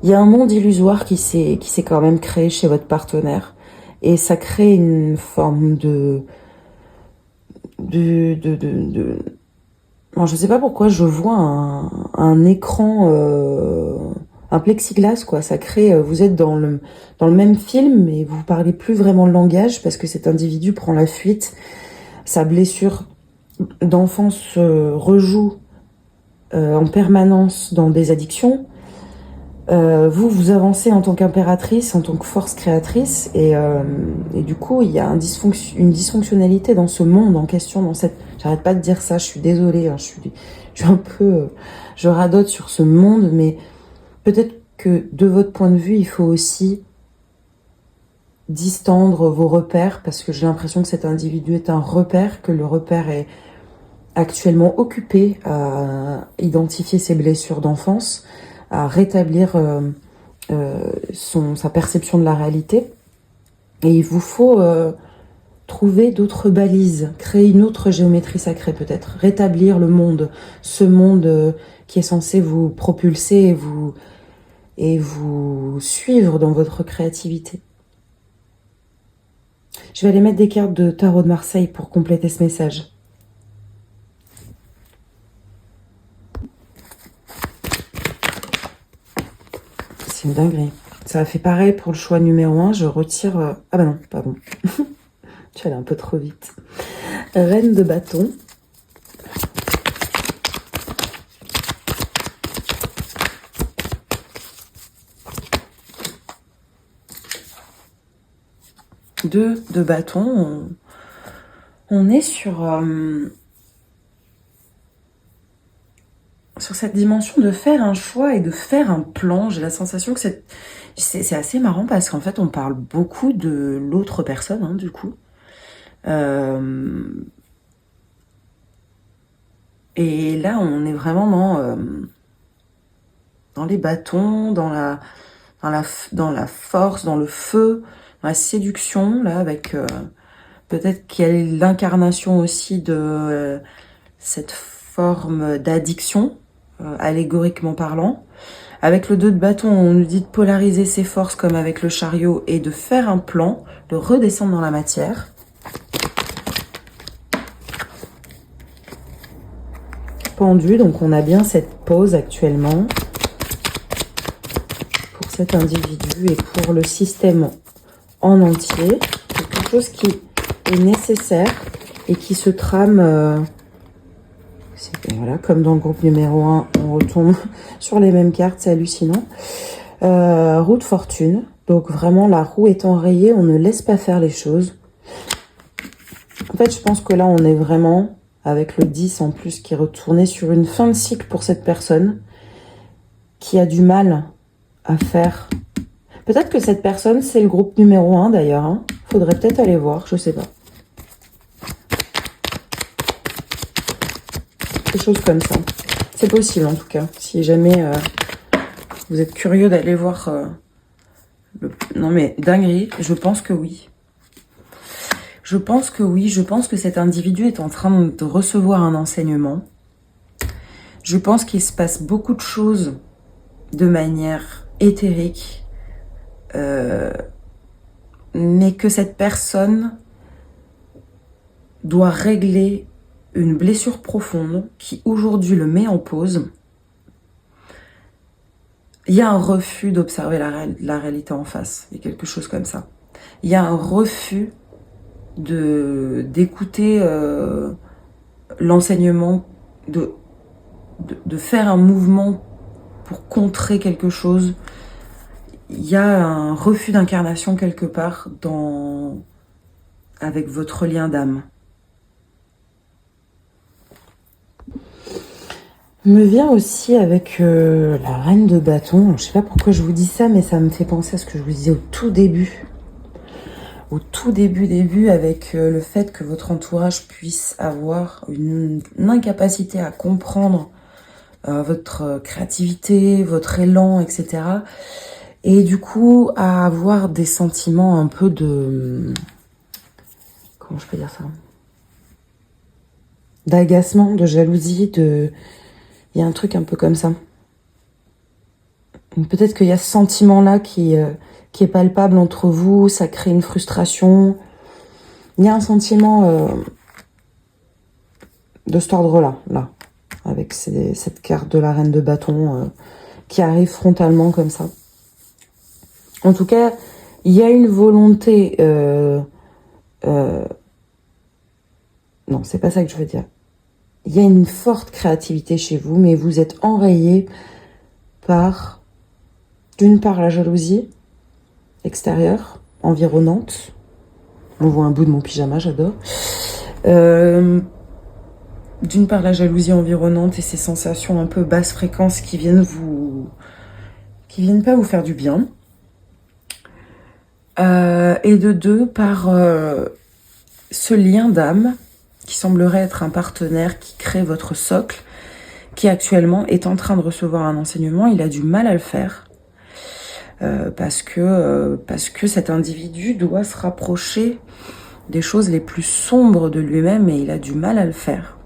il y a un monde illusoire qui s'est quand même créé chez votre partenaire. Et ça crée une forme bon, je sais pas pourquoi je vois un écran, un plexiglas, quoi. Ça crée, vous êtes dans le même film, mais vous parlez plus vraiment le langage parce que cet individu prend la fuite. Sa blessure d'enfance rejoue en permanence dans des addictions. Vous avancez en tant qu'impératrice, en tant que force créatrice, et du coup, il y a une dysfonctionnalité dans ce monde en question, j'arrête pas de dire ça, je suis désolée, hein, je suis un peu, je radote sur ce monde, mais peut-être que de votre point de vue, il faut aussi distendre vos repères, parce que j'ai l'impression que cet individu est un repère, que le repère est actuellement occupé à identifier ses blessures d'enfance, à rétablir sa perception de la réalité. Et il vous faut trouver d'autres balises, créer une autre géométrie sacrée peut-être, rétablir le monde, ce monde qui est censé vous propulser et vous suivre dans votre créativité. Je vais aller mettre des cartes de Tarot de Marseille pour compléter ce message. C'est une dinguerie. Ça a fait pareil pour le choix numéro 1. Je retire... Ah bah non, pardon. Je suis allée un peu trop vite. Reine de bâton. Deux de bâton. On est sur cette dimension de faire un choix et de faire un plan. J'ai la sensation que c'est assez marrant parce qu'en fait, on parle beaucoup de l'autre personne, hein, du coup. Et là, on est vraiment dans les bâtons, dans la force, dans le feu, dans la séduction, là, avec peut-être qu'il y a l'incarnation aussi de cette forme d'addiction, allégoriquement parlant. Avec le 2 de bâton, on nous dit de polariser ses forces comme avec le chariot et de faire un plan, de redescendre dans la matière. Pendu, donc on a bien cette pause actuellement pour cet individu et pour le système en entier. Quelque chose qui est nécessaire et qui se trame, voilà, comme dans le groupe numéro 1, on retombe sur les mêmes cartes, c'est hallucinant. Roue de fortune, donc vraiment la roue est enrayée, on ne laisse pas faire les choses. En fait, je pense que là, on est vraiment, avec le 10 en plus, qui est retourné sur une fin de cycle pour cette personne, qui a du mal à faire. Peut-être que cette personne, c'est le groupe numéro 1 d'ailleurs. Hein. Faudrait peut-être aller voir, je sais pas. Des choses comme ça. C'est possible en tout cas. Si jamais vous êtes curieux d'aller voir... Non mais dinguerie, je pense que oui. Je pense que oui, je pense que cet individu est en train de recevoir un enseignement. Je pense qu'il se passe beaucoup de choses de manière éthérique, mais que cette personne doit régler une blessure profonde qui aujourd'hui le met en pause. Il y a un refus d'observer la réalité en face, il y a quelque chose comme ça. Il y a un refus d'écouter l'enseignement, de faire un mouvement pour contrer quelque chose. Il y a un refus d'incarnation quelque part avec votre lien d'âme. Me vient aussi avec la reine de bâton. Je sais pas pourquoi je vous dis ça, mais ça me fait penser à ce que je vous disais au tout début. Au tout début, avec le fait que votre entourage puisse avoir une incapacité à comprendre votre créativité, votre élan, etc. Et du coup, à avoir des sentiments un peu de... Comment je peux dire ça? D'agacement, de jalousie, Il y a un truc un peu comme ça. Peut-être qu'il y a ce sentiment-là qui est palpable entre vous, ça crée une frustration. Il y a un sentiment de cet ordre-là, là, avec cette carte de la reine de bâton qui arrive frontalement comme ça. En tout cas, il y a une volonté... non, c'est pas ça que je veux dire. Il y a une forte créativité chez vous, mais vous êtes enrayé par, d'une part, la jalousie extérieure, environnante. On voit un bout de mon pyjama, j'adore. D'une part, la jalousie environnante et ces sensations un peu basse fréquence qui viennent pas vous faire du bien. Et de deux, par ce lien d'âme qui semblerait être un partenaire qui crée votre socle, qui actuellement est en train de recevoir un enseignement. Il a du mal à le faire parce que cet individu doit se rapprocher des choses les plus sombres de lui-même et il a du mal à le faire.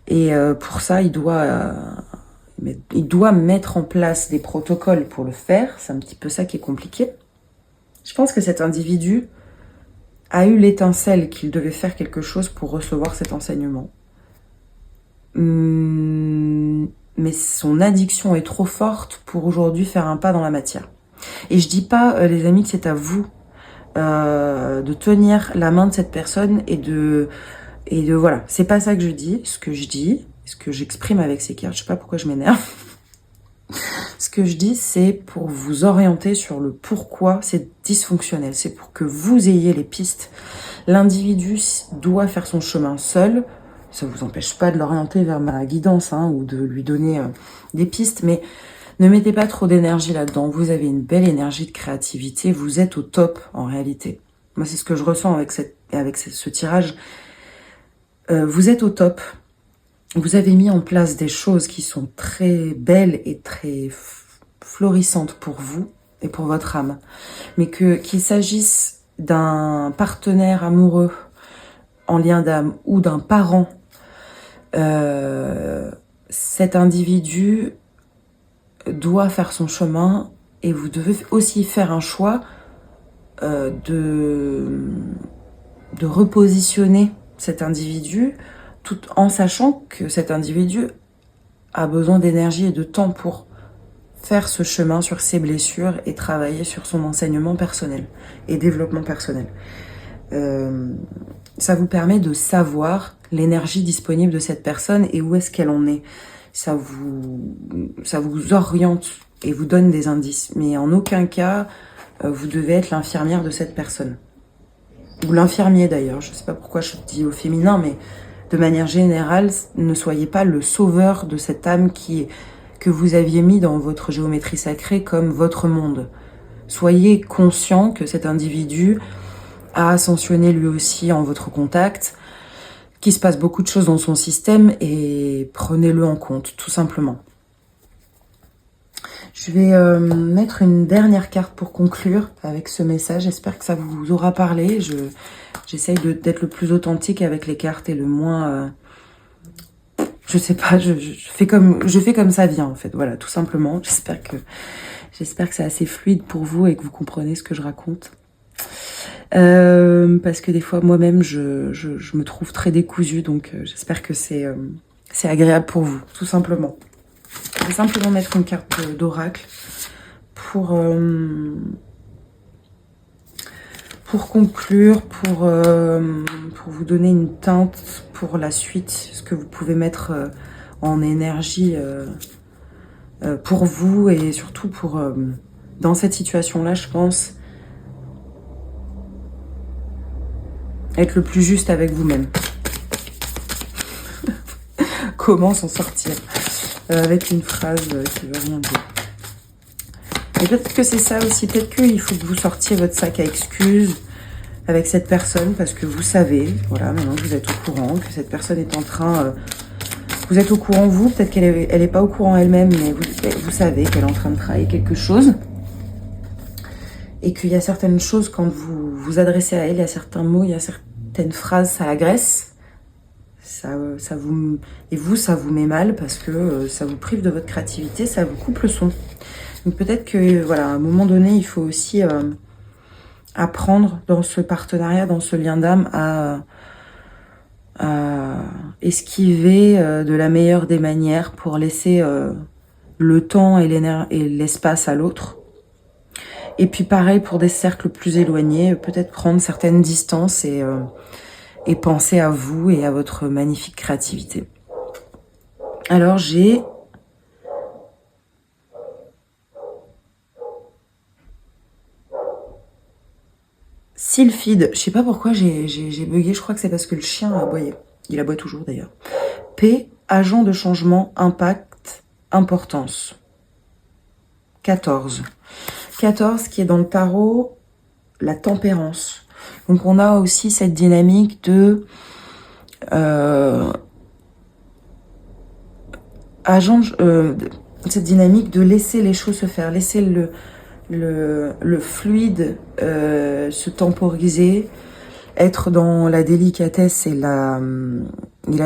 Et pour ça, il doit mettre en place des protocoles pour le faire. C'est un petit peu ça qui est compliqué. Je pense que cet individu a eu l'étincelle qu'il devait faire quelque chose pour recevoir cet enseignement. Mais son addiction est trop forte pour aujourd'hui faire un pas dans la matière. Et je dis pas, les amis, que c'est à vous de tenir la main de cette personne et de voilà. C'est pas ça que je dis. Ce que je dis, ce que j'exprime avec ces cartes, je sais pas pourquoi je m'énerve. Ce que je dis, c'est pour vous orienter sur le pourquoi c'est dysfonctionnel. C'est pour que vous ayez les pistes. L'individu doit faire son chemin seul. Ça ne vous empêche pas de l'orienter vers ma guidance hein, ou de lui donner des pistes. Mais ne mettez pas trop d'énergie là-dedans. Vous avez une belle énergie de créativité. Vous êtes au top en réalité. Moi, c'est ce que je ressens avec ce tirage. Vous êtes au top. Vous avez mis en place des choses qui sont très belles et très florissantes pour vous et pour votre âme. Mais qu'il s'agisse d'un partenaire amoureux en lien d'âme ou d'un parent, cet individu doit faire son chemin et vous devez aussi faire un choix de repositionner cet individu tout en sachant que cet individu a besoin d'énergie et de temps pour faire ce chemin sur ses blessures et travailler sur son enseignement personnel et développement personnel. Ça vous permet de savoir l'énergie disponible de cette personne et où est-ce qu'elle en est. Ça vous oriente et vous donne des indices. Mais en aucun cas, vous devez être l'infirmière de cette personne. Ou l'infirmier d'ailleurs. Je ne sais pas pourquoi je dis au féminin, mais de manière générale, ne soyez pas le sauveur de cette âme que vous aviez mis dans votre géométrie sacrée comme votre monde. Soyez conscient que cet individu a ascensionné lui aussi en votre contact, qu'il se passe beaucoup de choses dans son système et prenez-le en compte, tout simplement. Je vais mettre une dernière carte pour conclure avec ce message. J'espère que ça vous aura parlé. J'essaye d'être le plus authentique avec les cartes et le moins... je sais pas, je fais comme ça vient en fait. Voilà, tout simplement. J'espère que c'est assez fluide pour vous et que vous comprenez ce que je raconte. Parce que des fois moi-même je me trouve très décousue, donc j'espère que c'est agréable pour vous, tout simplement. Je vais simplement mettre une carte d'oracle pour conclure, pour vous donner une teinte pour la suite, ce que vous pouvez mettre en énergie pour vous et surtout pour dans cette situation-là, je pense, être le plus juste avec vous-même. Comment s'en sortir avec une phrase qui veut rien dire. Et peut-être que c'est ça aussi, peut-être qu'il faut que vous sortiez votre sac à excuses avec cette personne, parce que vous savez, voilà, maintenant que vous êtes au courant, que cette personne est en train... vous êtes au courant, vous, peut-être qu'elle est pas au courant elle-même, mais vous savez qu'elle est en train de travailler quelque chose. Et qu'il y a certaines choses, quand vous vous adressez à elle, il y a certains mots, il y a certaines phrases, ça agresse. Ça vous met mal parce que ça vous prive de votre créativité, ça vous coupe le son. Donc peut-être que, voilà, à un moment donné, il faut aussi apprendre dans ce partenariat, dans ce lien d'âme, à esquiver de la meilleure des manières pour laisser le temps et l'espace à l'autre. Et puis pareil pour des cercles plus éloignés, peut-être prendre certaines distances et penser à vous et à votre magnifique créativité. Alors j'ai Sylphide. Je sais pas pourquoi j'ai bugué, je crois que c'est parce que le chien a aboyé. Il aboie toujours d'ailleurs. P, agent de changement, impact, importance. 14. 14 qui est dans le tarot, la tempérance. Donc on a aussi cette dynamique de cette dynamique de laisser les choses se faire, laisser le fluide se temporiser, être dans la délicatesse et la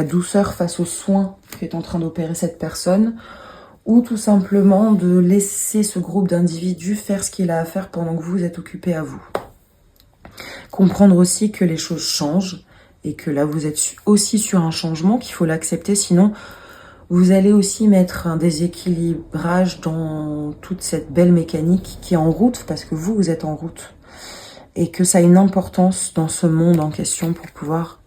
douceur face aux soins qu'est en train d'opérer cette personne, ou tout simplement de laisser ce groupe d'individus faire ce qu'il a à faire pendant que vous êtes occupé à vous. Comprendre aussi que les choses changent et que là vous êtes aussi sur un changement, qu'il faut l'accepter, sinon vous allez aussi mettre un déséquilibrage dans toute cette belle mécanique qui est en route, parce que vous êtes en route. et que ça a une importance dans ce monde en question pour pouvoir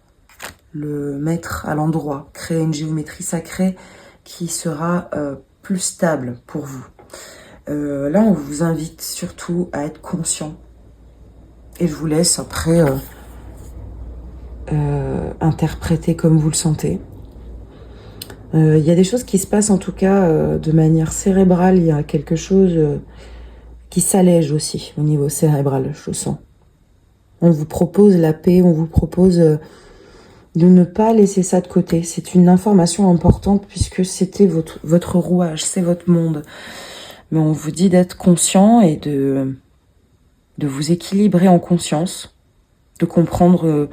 le mettre à l'endroit, créer une géométrie sacrée qui sera plus stable pour vous. Là, on vous invite surtout à être conscient. Et je vous laisse après interpréter comme vous le sentez. Il y a des choses qui se passent en tout cas de manière cérébrale. Il y a quelque chose qui s'allège aussi au niveau cérébral, je le sens. On vous propose la paix, on vous propose de ne pas laisser ça de côté. C'est une information importante puisque c'était votre rouage, c'est votre monde. Mais on vous dit d'être conscient et de vous équilibrer en conscience, de comprendre,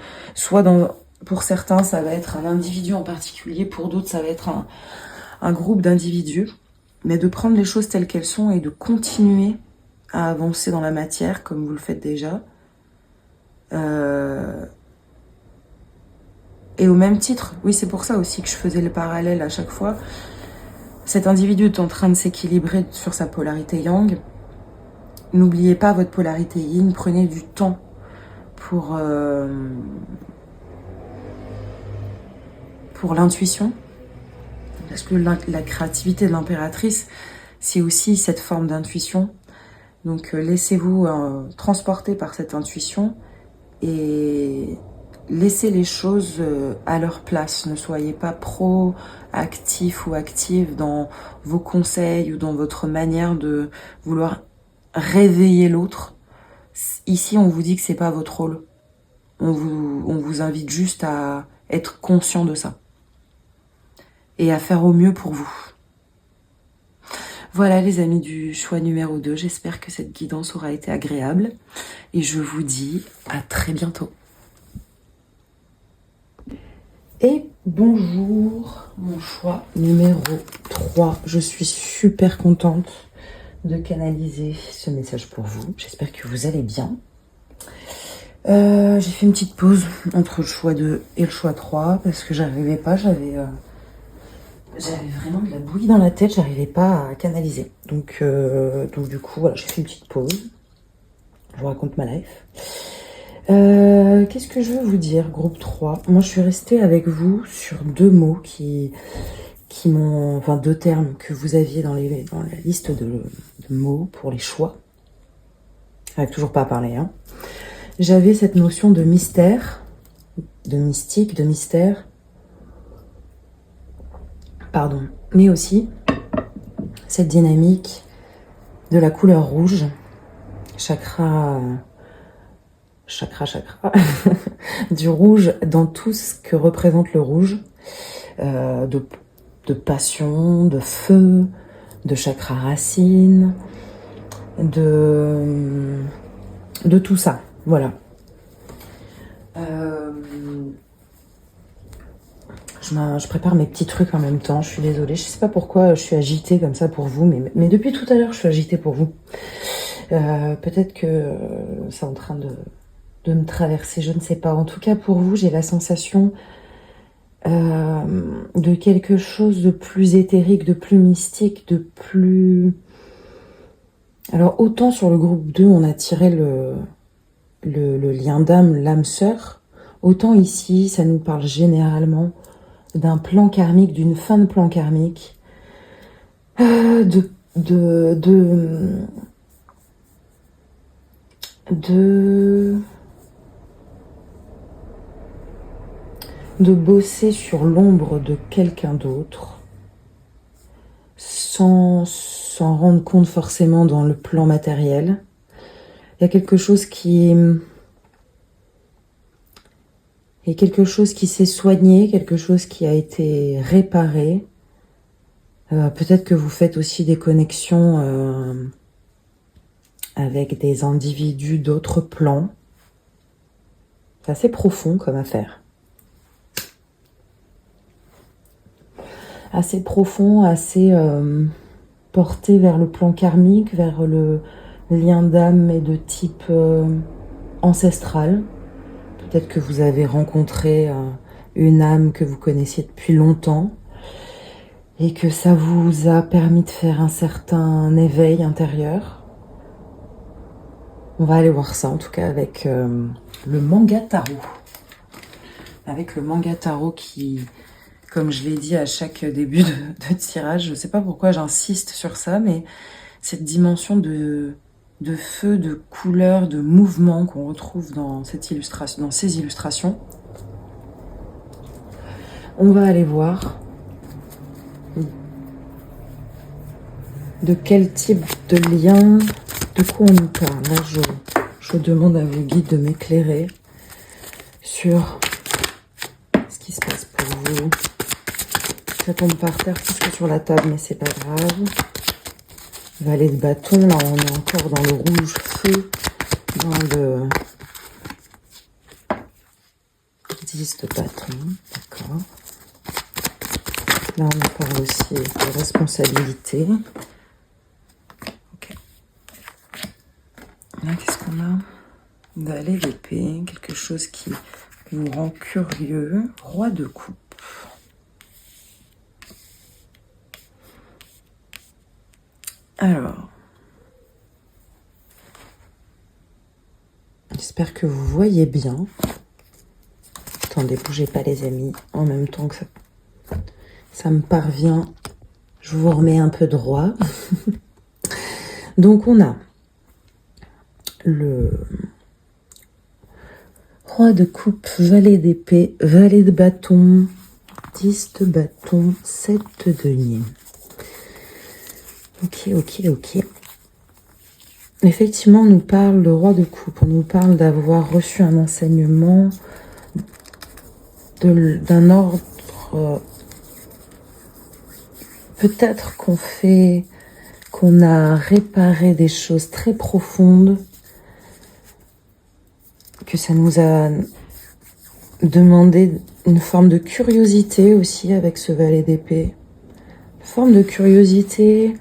pour certains, ça va être un individu en particulier, pour d'autres, ça va être un groupe d'individus, mais de prendre les choses telles qu'elles sont et de continuer à avancer dans la matière, comme vous le faites déjà. Et au même titre, oui, c'est pour ça aussi que je faisais le parallèle à chaque fois. Cet individu est en train de s'équilibrer sur sa polarité yang. N'oubliez pas votre polarité yin, prenez du temps pour l'intuition. Parce que la créativité de l'impératrice, c'est aussi cette forme d'intuition. Donc laissez-vous transporter par cette intuition et laissez les choses à leur place. Ne soyez pas pro-actif ou active dans vos conseils ou dans votre manière de vouloir réveiller l'autre. Ici, on vous dit que c'est pas votre rôle. On vous invite juste à être conscient de ça et à faire au mieux pour vous. Voilà les amis du choix numéro 2, j'espère que cette guidance aura été agréable et je vous dis à très bientôt. Et bonjour, mon choix numéro 3, je suis super contente de canaliser ce message pour vous, j'espère que vous allez bien. J'ai fait une petite pause entre le choix 2 et le choix 3 parce que j'arrivais pas, j'avais vraiment de la bouillie dans la tête, j'arrivais pas à canaliser. Donc du coup, voilà, j'ai fait une petite pause. Je vous raconte ma life. Qu'est-ce que je veux vous dire, groupe 3? Moi, je suis restée avec vous sur deux mots qui m'ont... Enfin, deux termes que vous aviez dans la liste de mots pour les choix. J'arrive toujours pas à parler, hein. J'avais cette notion de mystère, de mystique, de mystère. Pardon. Mais aussi cette dynamique de la couleur rouge. Chakra. Du rouge dans tout ce que représente le rouge. De passion, de feu, de chakra racine, de tout ça. Voilà. Je prépare mes petits trucs en même temps, je suis désolée. Je sais pas pourquoi je suis agitée comme ça pour vous, mais depuis tout à l'heure, je suis agitée pour vous. Peut-être que c'est en train de me traverser, je ne sais pas. En tout cas, pour vous, j'ai la sensation de quelque chose de plus éthérique, de plus mystique, de plus... Alors, autant sur le groupe 2, on a tiré le lien d'âme, l'âme sœur, autant ici, ça nous parle généralement d'un plan karmique, d'une fin de plan karmique, de bosser sur l'ombre de quelqu'un d'autre, sans s'en rendre compte forcément dans le plan matériel. Il y a quelque chose qui... Et quelque chose qui s'est soigné, quelque chose qui a été réparé. Peut-être que vous faites aussi des connexions avec des individus d'autres plans. C'est assez profond comme affaire. Assez profond, assez porté vers le plan karmique, vers le lien d'âme et de type ancestral. Peut-être que vous avez rencontré une âme que vous connaissiez depuis longtemps et que ça vous a permis de faire un certain éveil intérieur. On va aller voir ça, en tout cas, avec le manga tarot. Avec le manga tarot qui, comme je l'ai dit à chaque début de tirage, je ne sais pas pourquoi j'insiste sur ça, mais cette dimension de feu, de couleur, de mouvement qu'on retrouve dans cette illustration, dans ces illustrations. On va aller voir de quel type de lien, de quoi on nous parle. Là, je demande à vos guides de m'éclairer sur ce qui se passe pour vous. Ça tombe par terre plus que sur la table, mais c'est pas grave. Valet de bâton, là on est encore dans le rouge feu, dans le 10 de bâton, d'accord. Là on parle aussi de responsabilité. Ok. Là qu'est-ce qu'on a? Valet d'épée, quelque chose qui nous rend curieux. Roi de coupe. Alors, j'espère que vous voyez bien. Attendez, bougez pas les amis, en même temps que ça me parvient, je vous remets un peu droit. Donc on a le roi de coupe, valet d'épée, valet de bâton, 10 de bâton, 7 de denier. Ok. Effectivement, on nous parle de roi de coupe. On nous parle d'avoir reçu un enseignement d'un ordre. Peut-être qu'on a réparé des choses très profondes, que ça nous a demandé une forme de curiosité aussi avec ce valet d'épée. Une forme de curiosité.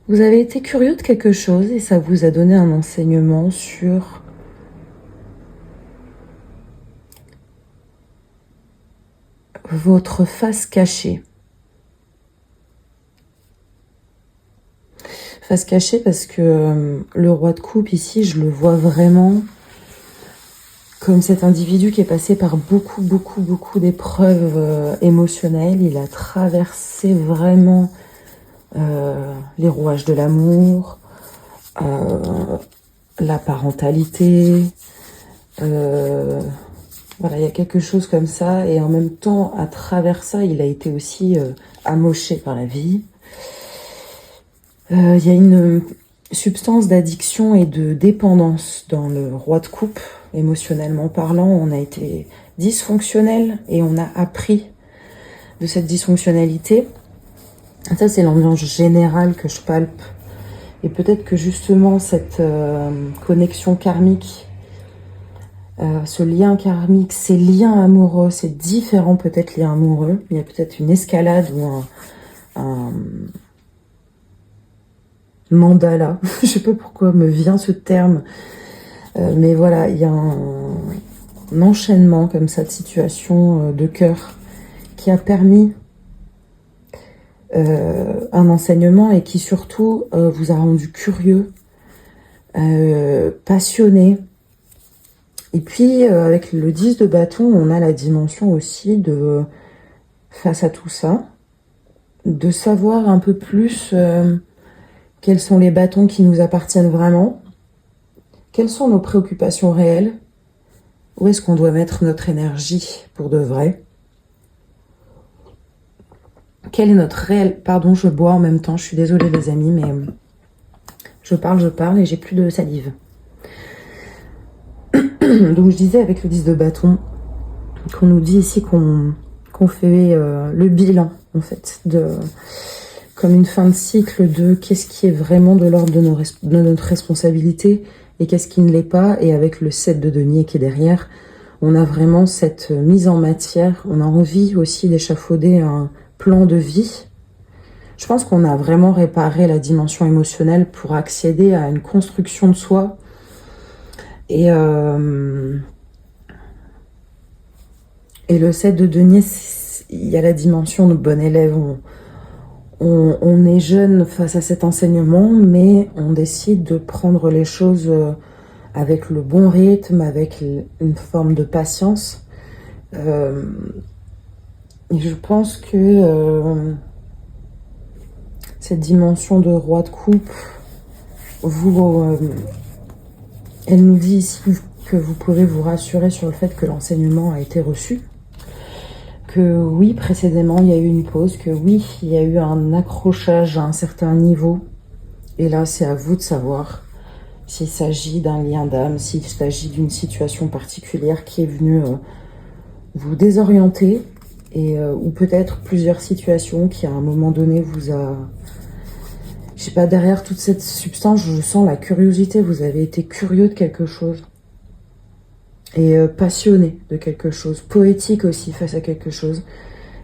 Vous avez été curieux de quelque chose et ça vous a donné un enseignement sur votre face cachée. Face cachée parce que le roi de coupe ici, je le vois vraiment comme cet individu qui est passé par beaucoup d'épreuves émotionnelles. Il a traversé vraiment les rouages de l'amour, la parentalité, voilà, il y a quelque chose comme ça, et en même temps, à travers ça, il a été aussi amoché par la vie. Il y a une substance d'addiction et de dépendance dans le roi de coupe, émotionnellement parlant. On a été dysfonctionnel et on a appris de cette dysfonctionnalité. Ça, c'est l'ambiance générale que je palpe. Et peut-être que justement, cette connexion karmique, ce lien karmique, ces liens amoureux, ces différents peut-être liens amoureux, il y a peut-être une escalade ou un mandala. Je sais pas pourquoi me vient ce terme. Mais voilà, il y a un enchaînement comme ça de situations de cœur qui a permis un enseignement et qui surtout vous a rendu curieux, passionné. Et puis avec le 10 de bâton, on a la dimension aussi de, face à tout ça, de savoir un peu plus quels sont les bâtons qui nous appartiennent vraiment, quelles sont nos préoccupations réelles, où est-ce qu'on doit mettre notre énergie pour de vrai. Quel est notre réel... Pardon, je bois en même temps, je suis désolée les amis, mais je parle et j'ai plus de salive. Donc je disais avec le 10 de bâton, qu'on nous dit ici qu'on fait le bilan, en fait, comme une fin de cycle de qu'est-ce qui est vraiment de l'ordre de notre responsabilité et qu'est-ce qui ne l'est pas. Et avec le 7 de denier qui est derrière, on a vraiment cette mise en matière. On a envie aussi d'échafauder un plan de vie. Je pense qu'on a vraiment réparé la dimension émotionnelle pour accéder à une construction de soi. Et le 7 de denier, il y a la dimension de bon élève. On est jeune face à cet enseignement, mais on décide de prendre les choses avec le bon rythme, avec une forme de patience. Et je pense que cette dimension de roi de coupe, elle nous dit ici que vous pouvez vous rassurer sur le fait que l'enseignement a été reçu. Que oui, précédemment, il y a eu une pause, que oui, il y a eu un accrochage à un certain niveau. Et là, c'est à vous de savoir s'il s'agit d'un lien d'âme, s'il s'agit d'une situation particulière qui est venue vous désorienter, ou peut-être plusieurs situations qui, à un moment donné, vous a... Je sais pas, derrière toute cette substance, je sens la curiosité. Vous avez été curieux de quelque chose. Et passionné de quelque chose. Poétique aussi face à quelque chose.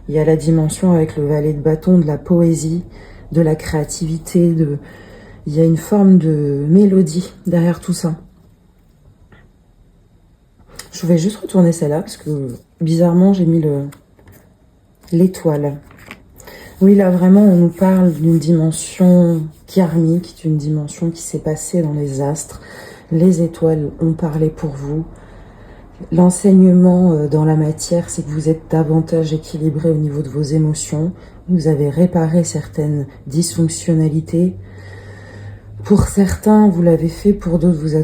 Il y a la dimension avec le valet de bâton, de la poésie, de la créativité, il y a une forme de mélodie derrière tout ça. Je vais juste retourner celle-là parce que bizarrement j'ai mis l'étoile. Oui, là vraiment on nous parle d'une dimension karmique, d'une dimension qui s'est passée dans les astres. Les étoiles ont parlé pour vous. L'enseignement dans la matière, c'est que vous êtes davantage équilibré au niveau de vos émotions. Vous avez réparé certaines dysfonctionnalités. Pour certains, vous l'avez fait. Pour d'autres, vous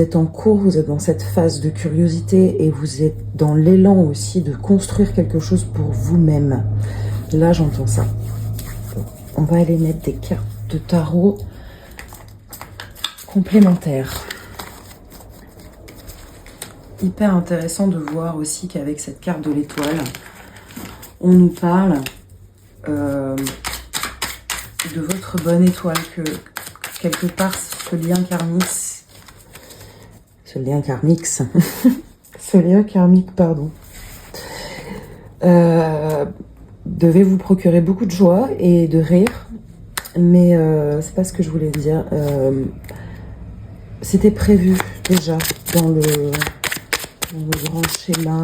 êtes en cours. Vous êtes dans cette phase de curiosité et vous êtes dans l'élan aussi de construire quelque chose pour vous-même. Là, j'entends ça. On va aller mettre des cartes de tarot complémentaires. Hyper intéressant de voir aussi qu'avec cette carte de l'étoile, on nous parle de votre bonne étoile, que quelque part ce lien karmique, devait vous procurer beaucoup de joie et de rire, mais c'est pas ce que je voulais dire. C'était prévu déjà dans le grand schéma,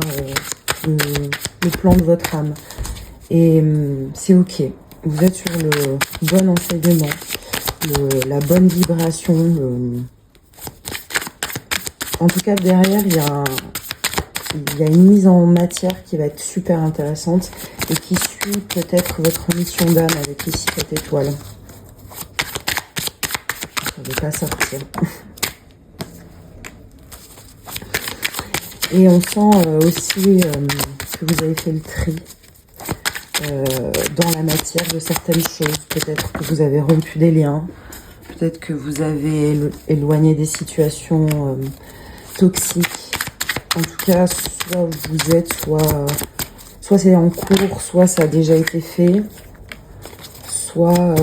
le plan de votre âme. Et c'est ok. Vous êtes sur le bon enseignement, la bonne vibration. En tout cas, derrière, il y a une mise en matière qui va être super intéressante et qui suit peut-être votre mission d'âme avec ici cette étoile. Ça ne veut pas sortir. Et on sent aussi que vous avez fait le tri dans la matière de certaines choses. Peut-être que vous avez rompu des liens. Peut-être que vous avez éloigné des situations toxiques. En tout cas, soit vous êtes, soit c'est en cours, soit ça a déjà été fait. Soit...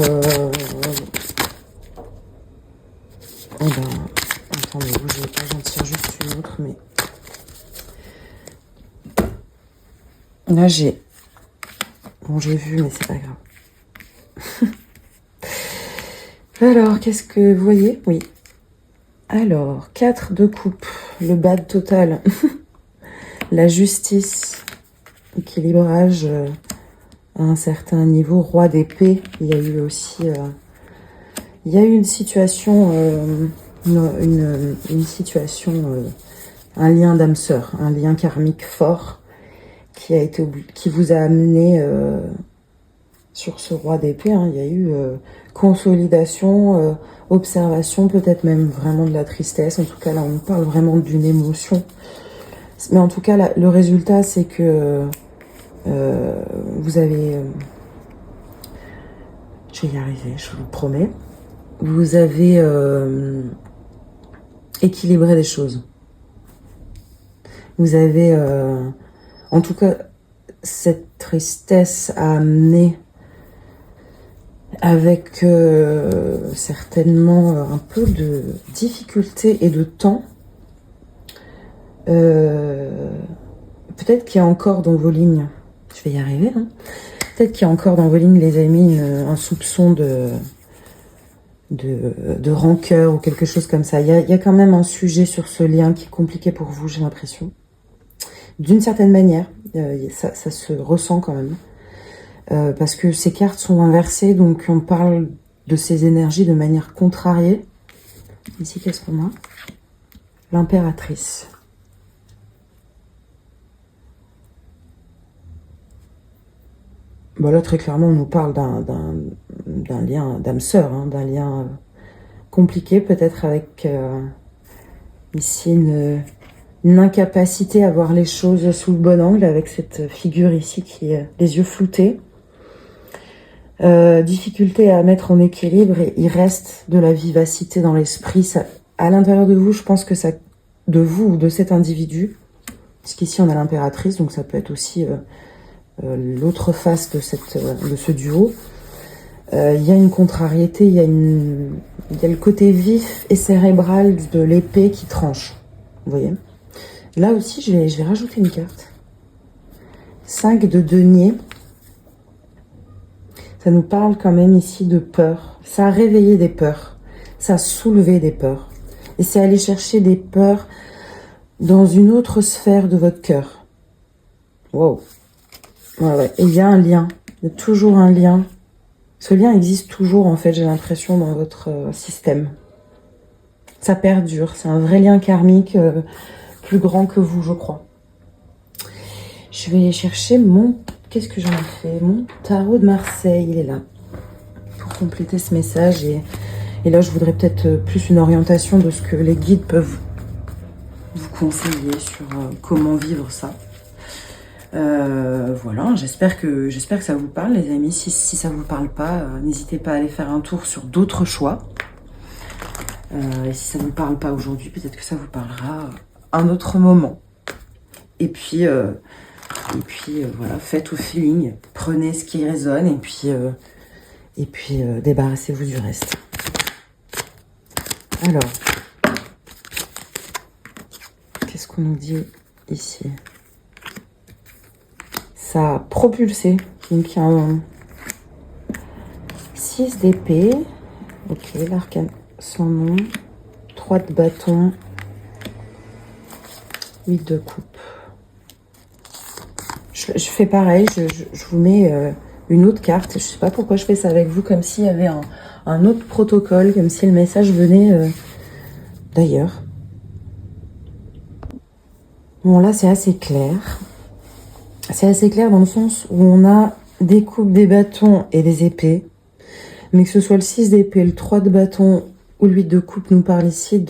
attendez, bougez pas, j'en tire juste une autre, mais... Là, j'ai vu, mais c'est pas grave. Alors, qu'est-ce que vous voyez? Oui. Alors, 4 de coupe, le bad total, la justice, équilibrage à un certain niveau, roi d'épée. Il y a eu aussi, une situation, une situation, un lien d'âme sœur, un lien karmique fort qui vous a amené sur ce roi d'épée. Il y a eu consolidation, observation, peut-être même vraiment de la tristesse. En tout cas, là, on parle vraiment d'une émotion. Mais en tout cas, le résultat, c'est que vous avez... je vais y arriver, je vous le promets. Vous avez équilibré des choses. Vous avez... en tout cas, cette tristesse a amené avec certainement un peu de difficulté et de temps. Peut-être qu'il y a encore dans vos lignes, je vais y arriver, hein. Peut-être qu'il y a encore dans vos lignes, les amis, un soupçon de rancœur ou quelque chose comme ça. Il y a quand même un sujet sur ce lien qui est compliqué pour vous, j'ai l'impression. D'une certaine manière, ça se ressent quand même. Parce que ces cartes sont inversées, donc on parle de ces énergies de manière contrariée. Ici, qu'est-ce qu'on a? l'impératrice. Bon, là, très clairement, on nous parle d'un lien d'âme sœur, hein, d'un lien compliqué, peut-être avec ici une incapacité à voir les choses sous le bon angle, avec cette figure ici qui a les yeux floutés. Difficulté à mettre en équilibre, et il reste de la vivacité dans l'esprit. À l'intérieur de vous, je pense que ça, de vous ou de cet individu, puisqu'ici on a l'impératrice, donc ça peut être aussi l'autre face de ce duo. Il y a une contrariété, il y a le côté vif et cérébral de l'épée qui tranche. Vous voyez? Là aussi, je vais rajouter une carte. 5 de denier. Ça nous parle quand même ici de peur. Ça a réveillé des peurs. Ça a soulevé des peurs. Et c'est aller chercher des peurs dans une autre sphère de votre cœur. Wow. Ouais. Et il y a un lien. Il y a toujours un lien. Ce lien existe toujours, en fait, j'ai l'impression, dans votre système. Ça perdure. C'est un vrai lien karmique plus grand que vous, je crois. Je vais chercher mon... Qu'est-ce que j'en ai fait? Mon tarot de Marseille, il est là. Pour compléter ce message. Et là, je voudrais peut-être plus une orientation de ce que les guides peuvent vous conseiller sur comment vivre ça. Voilà, j'espère que ça vous parle, les amis. Si ça vous parle pas, n'hésitez pas à aller faire un tour sur d'autres choix. Et si ça ne vous parle pas aujourd'hui, peut-être que ça vous parlera un autre moment. Et puis voilà, faites au feeling, prenez ce qui résonne et puis débarrassez-vous du reste. Alors, qu'est-ce qu'on nous dit ici? Ça a propulsé, donc il y a un 6 d'épée, ok, l'arcane sans nom, 3 de bâton, 8 de coupe. Je fais pareil, je vous mets une autre carte. Je sais pas pourquoi je fais ça avec vous, comme s'il y avait un autre protocole, comme si le message venait d'ailleurs. Bon, là, c'est assez clair. C'est assez clair dans le sens où on a des coupes, des bâtons et des épées. Mais que ce soit le 6 d'épée, le 3 de bâton ou le 8 de coupe, nous parle ici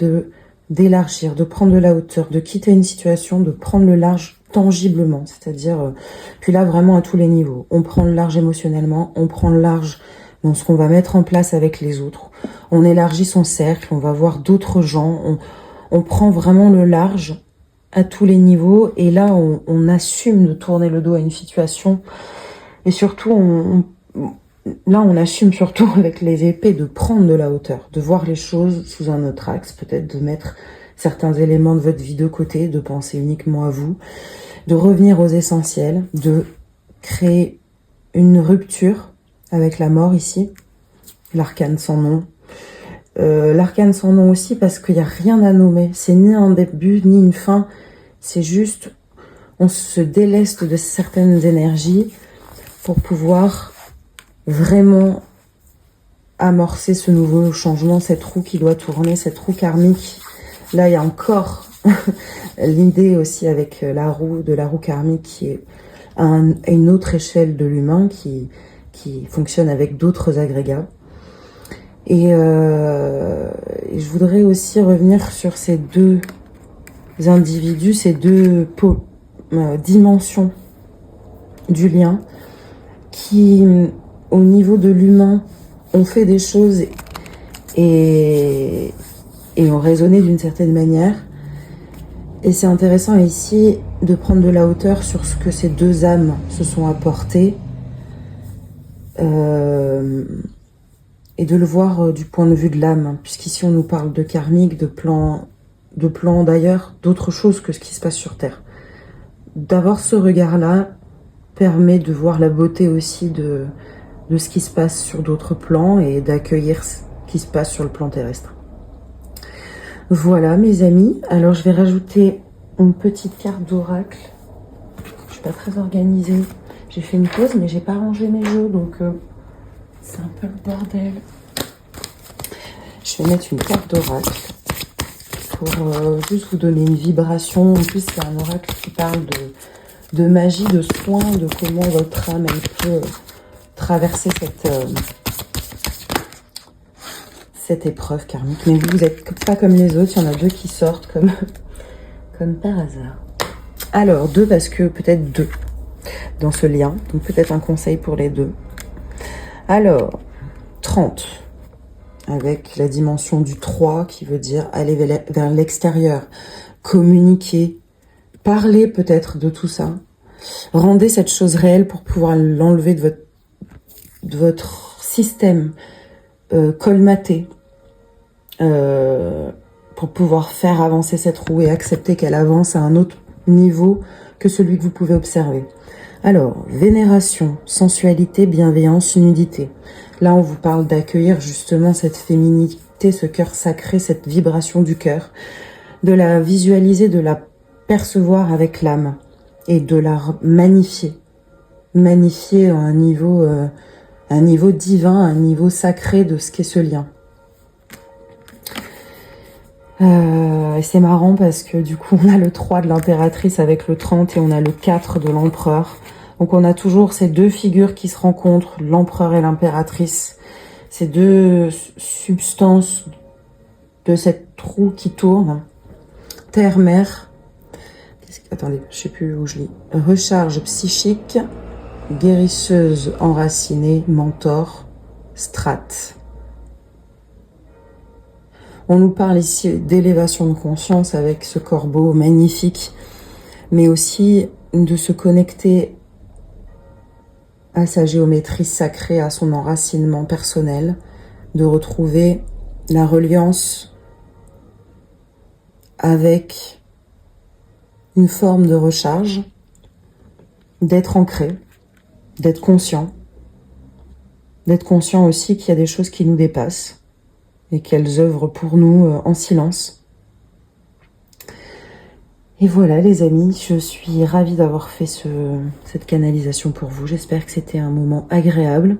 d'élargir, de prendre de la hauteur, de quitter une situation, de prendre le large tangiblement, c'est-à-dire, puis là vraiment à tous les niveaux. On prend le large émotionnellement, on prend le large dans ce qu'on va mettre en place avec les autres. On élargit son cercle, on va voir d'autres gens, on prend vraiment le large à tous les niveaux et là on assume de tourner le dos à une situation et surtout là on assume surtout avec les épées de prendre de la hauteur, de voir les choses sous un autre axe, peut-être de mettre certains éléments de votre vie de côté, de penser uniquement à vous, de revenir aux essentiels, de créer une rupture avec la mort ici, l'arcane sans nom. L'arcane sans nom aussi parce qu'il n'y a rien à nommer, c'est ni un début ni une fin, c'est juste on se déleste de certaines énergies pour pouvoir vraiment amorcer ce nouveau changement, cette roue qui doit tourner, cette roue karmique. Là, il y a encore l'idée aussi avec la roue karmique qui est à une autre échelle de l'humain, qui fonctionne avec d'autres agrégats. Et je voudrais aussi revenir sur ces deux individus, ces deux dimensions du lien qui, au niveau de l'humain, ont fait des choses et ont raisonné d'une certaine manière. Et c'est intéressant ici de prendre de la hauteur sur ce que ces deux âmes se sont apportées et de le voir du point de vue de l'âme, puisqu'ici on nous parle de karmique, de plan d'ailleurs, d'autre chose que ce qui se passe sur Terre. D'avoir ce regard-là permet de voir la beauté aussi de ce qui se passe sur d'autres plans et d'accueillir ce qui se passe sur le plan terrestre. Voilà mes amis, alors je vais rajouter une petite carte d'oracle. Je suis pas très organisée. J'ai fait une pause mais j'ai pas rangé mes jeux donc c'est un peu le bordel. Je vais mettre une carte d'oracle pour juste vous donner une vibration. En plus, c'est un oracle qui parle de magie, de soin, de comment votre âme elle peut traverser cette épreuve karmique. Mais vous n'êtes pas comme les autres, il y en a deux qui sortent comme par hasard. Alors, deux parce que peut-être deux dans ce lien, donc peut-être un conseil pour les deux. Alors, 30, avec la dimension du 3 qui veut dire aller vers l'extérieur, communiquer, parler peut-être de tout ça. Rendez cette chose réelle pour pouvoir l'enlever de votre système, colmater, pour pouvoir faire avancer cette roue et accepter qu'elle avance à un autre niveau que celui que vous pouvez observer. Alors, vénération, sensualité, bienveillance, nudité. Là, on vous parle d'accueillir justement cette féminité, ce cœur sacré, cette vibration du cœur, de la visualiser, de la percevoir avec l'âme et de la magnifier. Magnifier à un niveau divin, un niveau sacré de ce qu'est ce lien. C'est marrant parce que du coup, on a le 3 de l'impératrice avec le 30 et on a le 4 de l'empereur. Donc on a toujours ces deux figures qui se rencontrent, l'empereur et l'impératrice. Ces deux substances de cette roue qui tourne. Terre-mer. Attendez, je sais plus où je lis. Recharge psychique, guérisseuse enracinée, mentor, strate. On nous parle ici d'élévation de conscience avec ce corbeau magnifique, mais aussi de se connecter à sa géométrie sacrée, à son enracinement personnel, de retrouver la reliance avec une forme de recharge, d'être ancré, d'être conscient aussi qu'il y a des choses qui nous dépassent et qu'elles œuvrent pour nous en silence. Et voilà les amis, je suis ravie d'avoir fait cette canalisation pour vous. J'espère que c'était un moment agréable.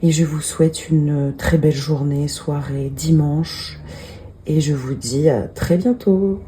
Et je vous souhaite une très belle journée, soirée, dimanche. Et je vous dis à très bientôt.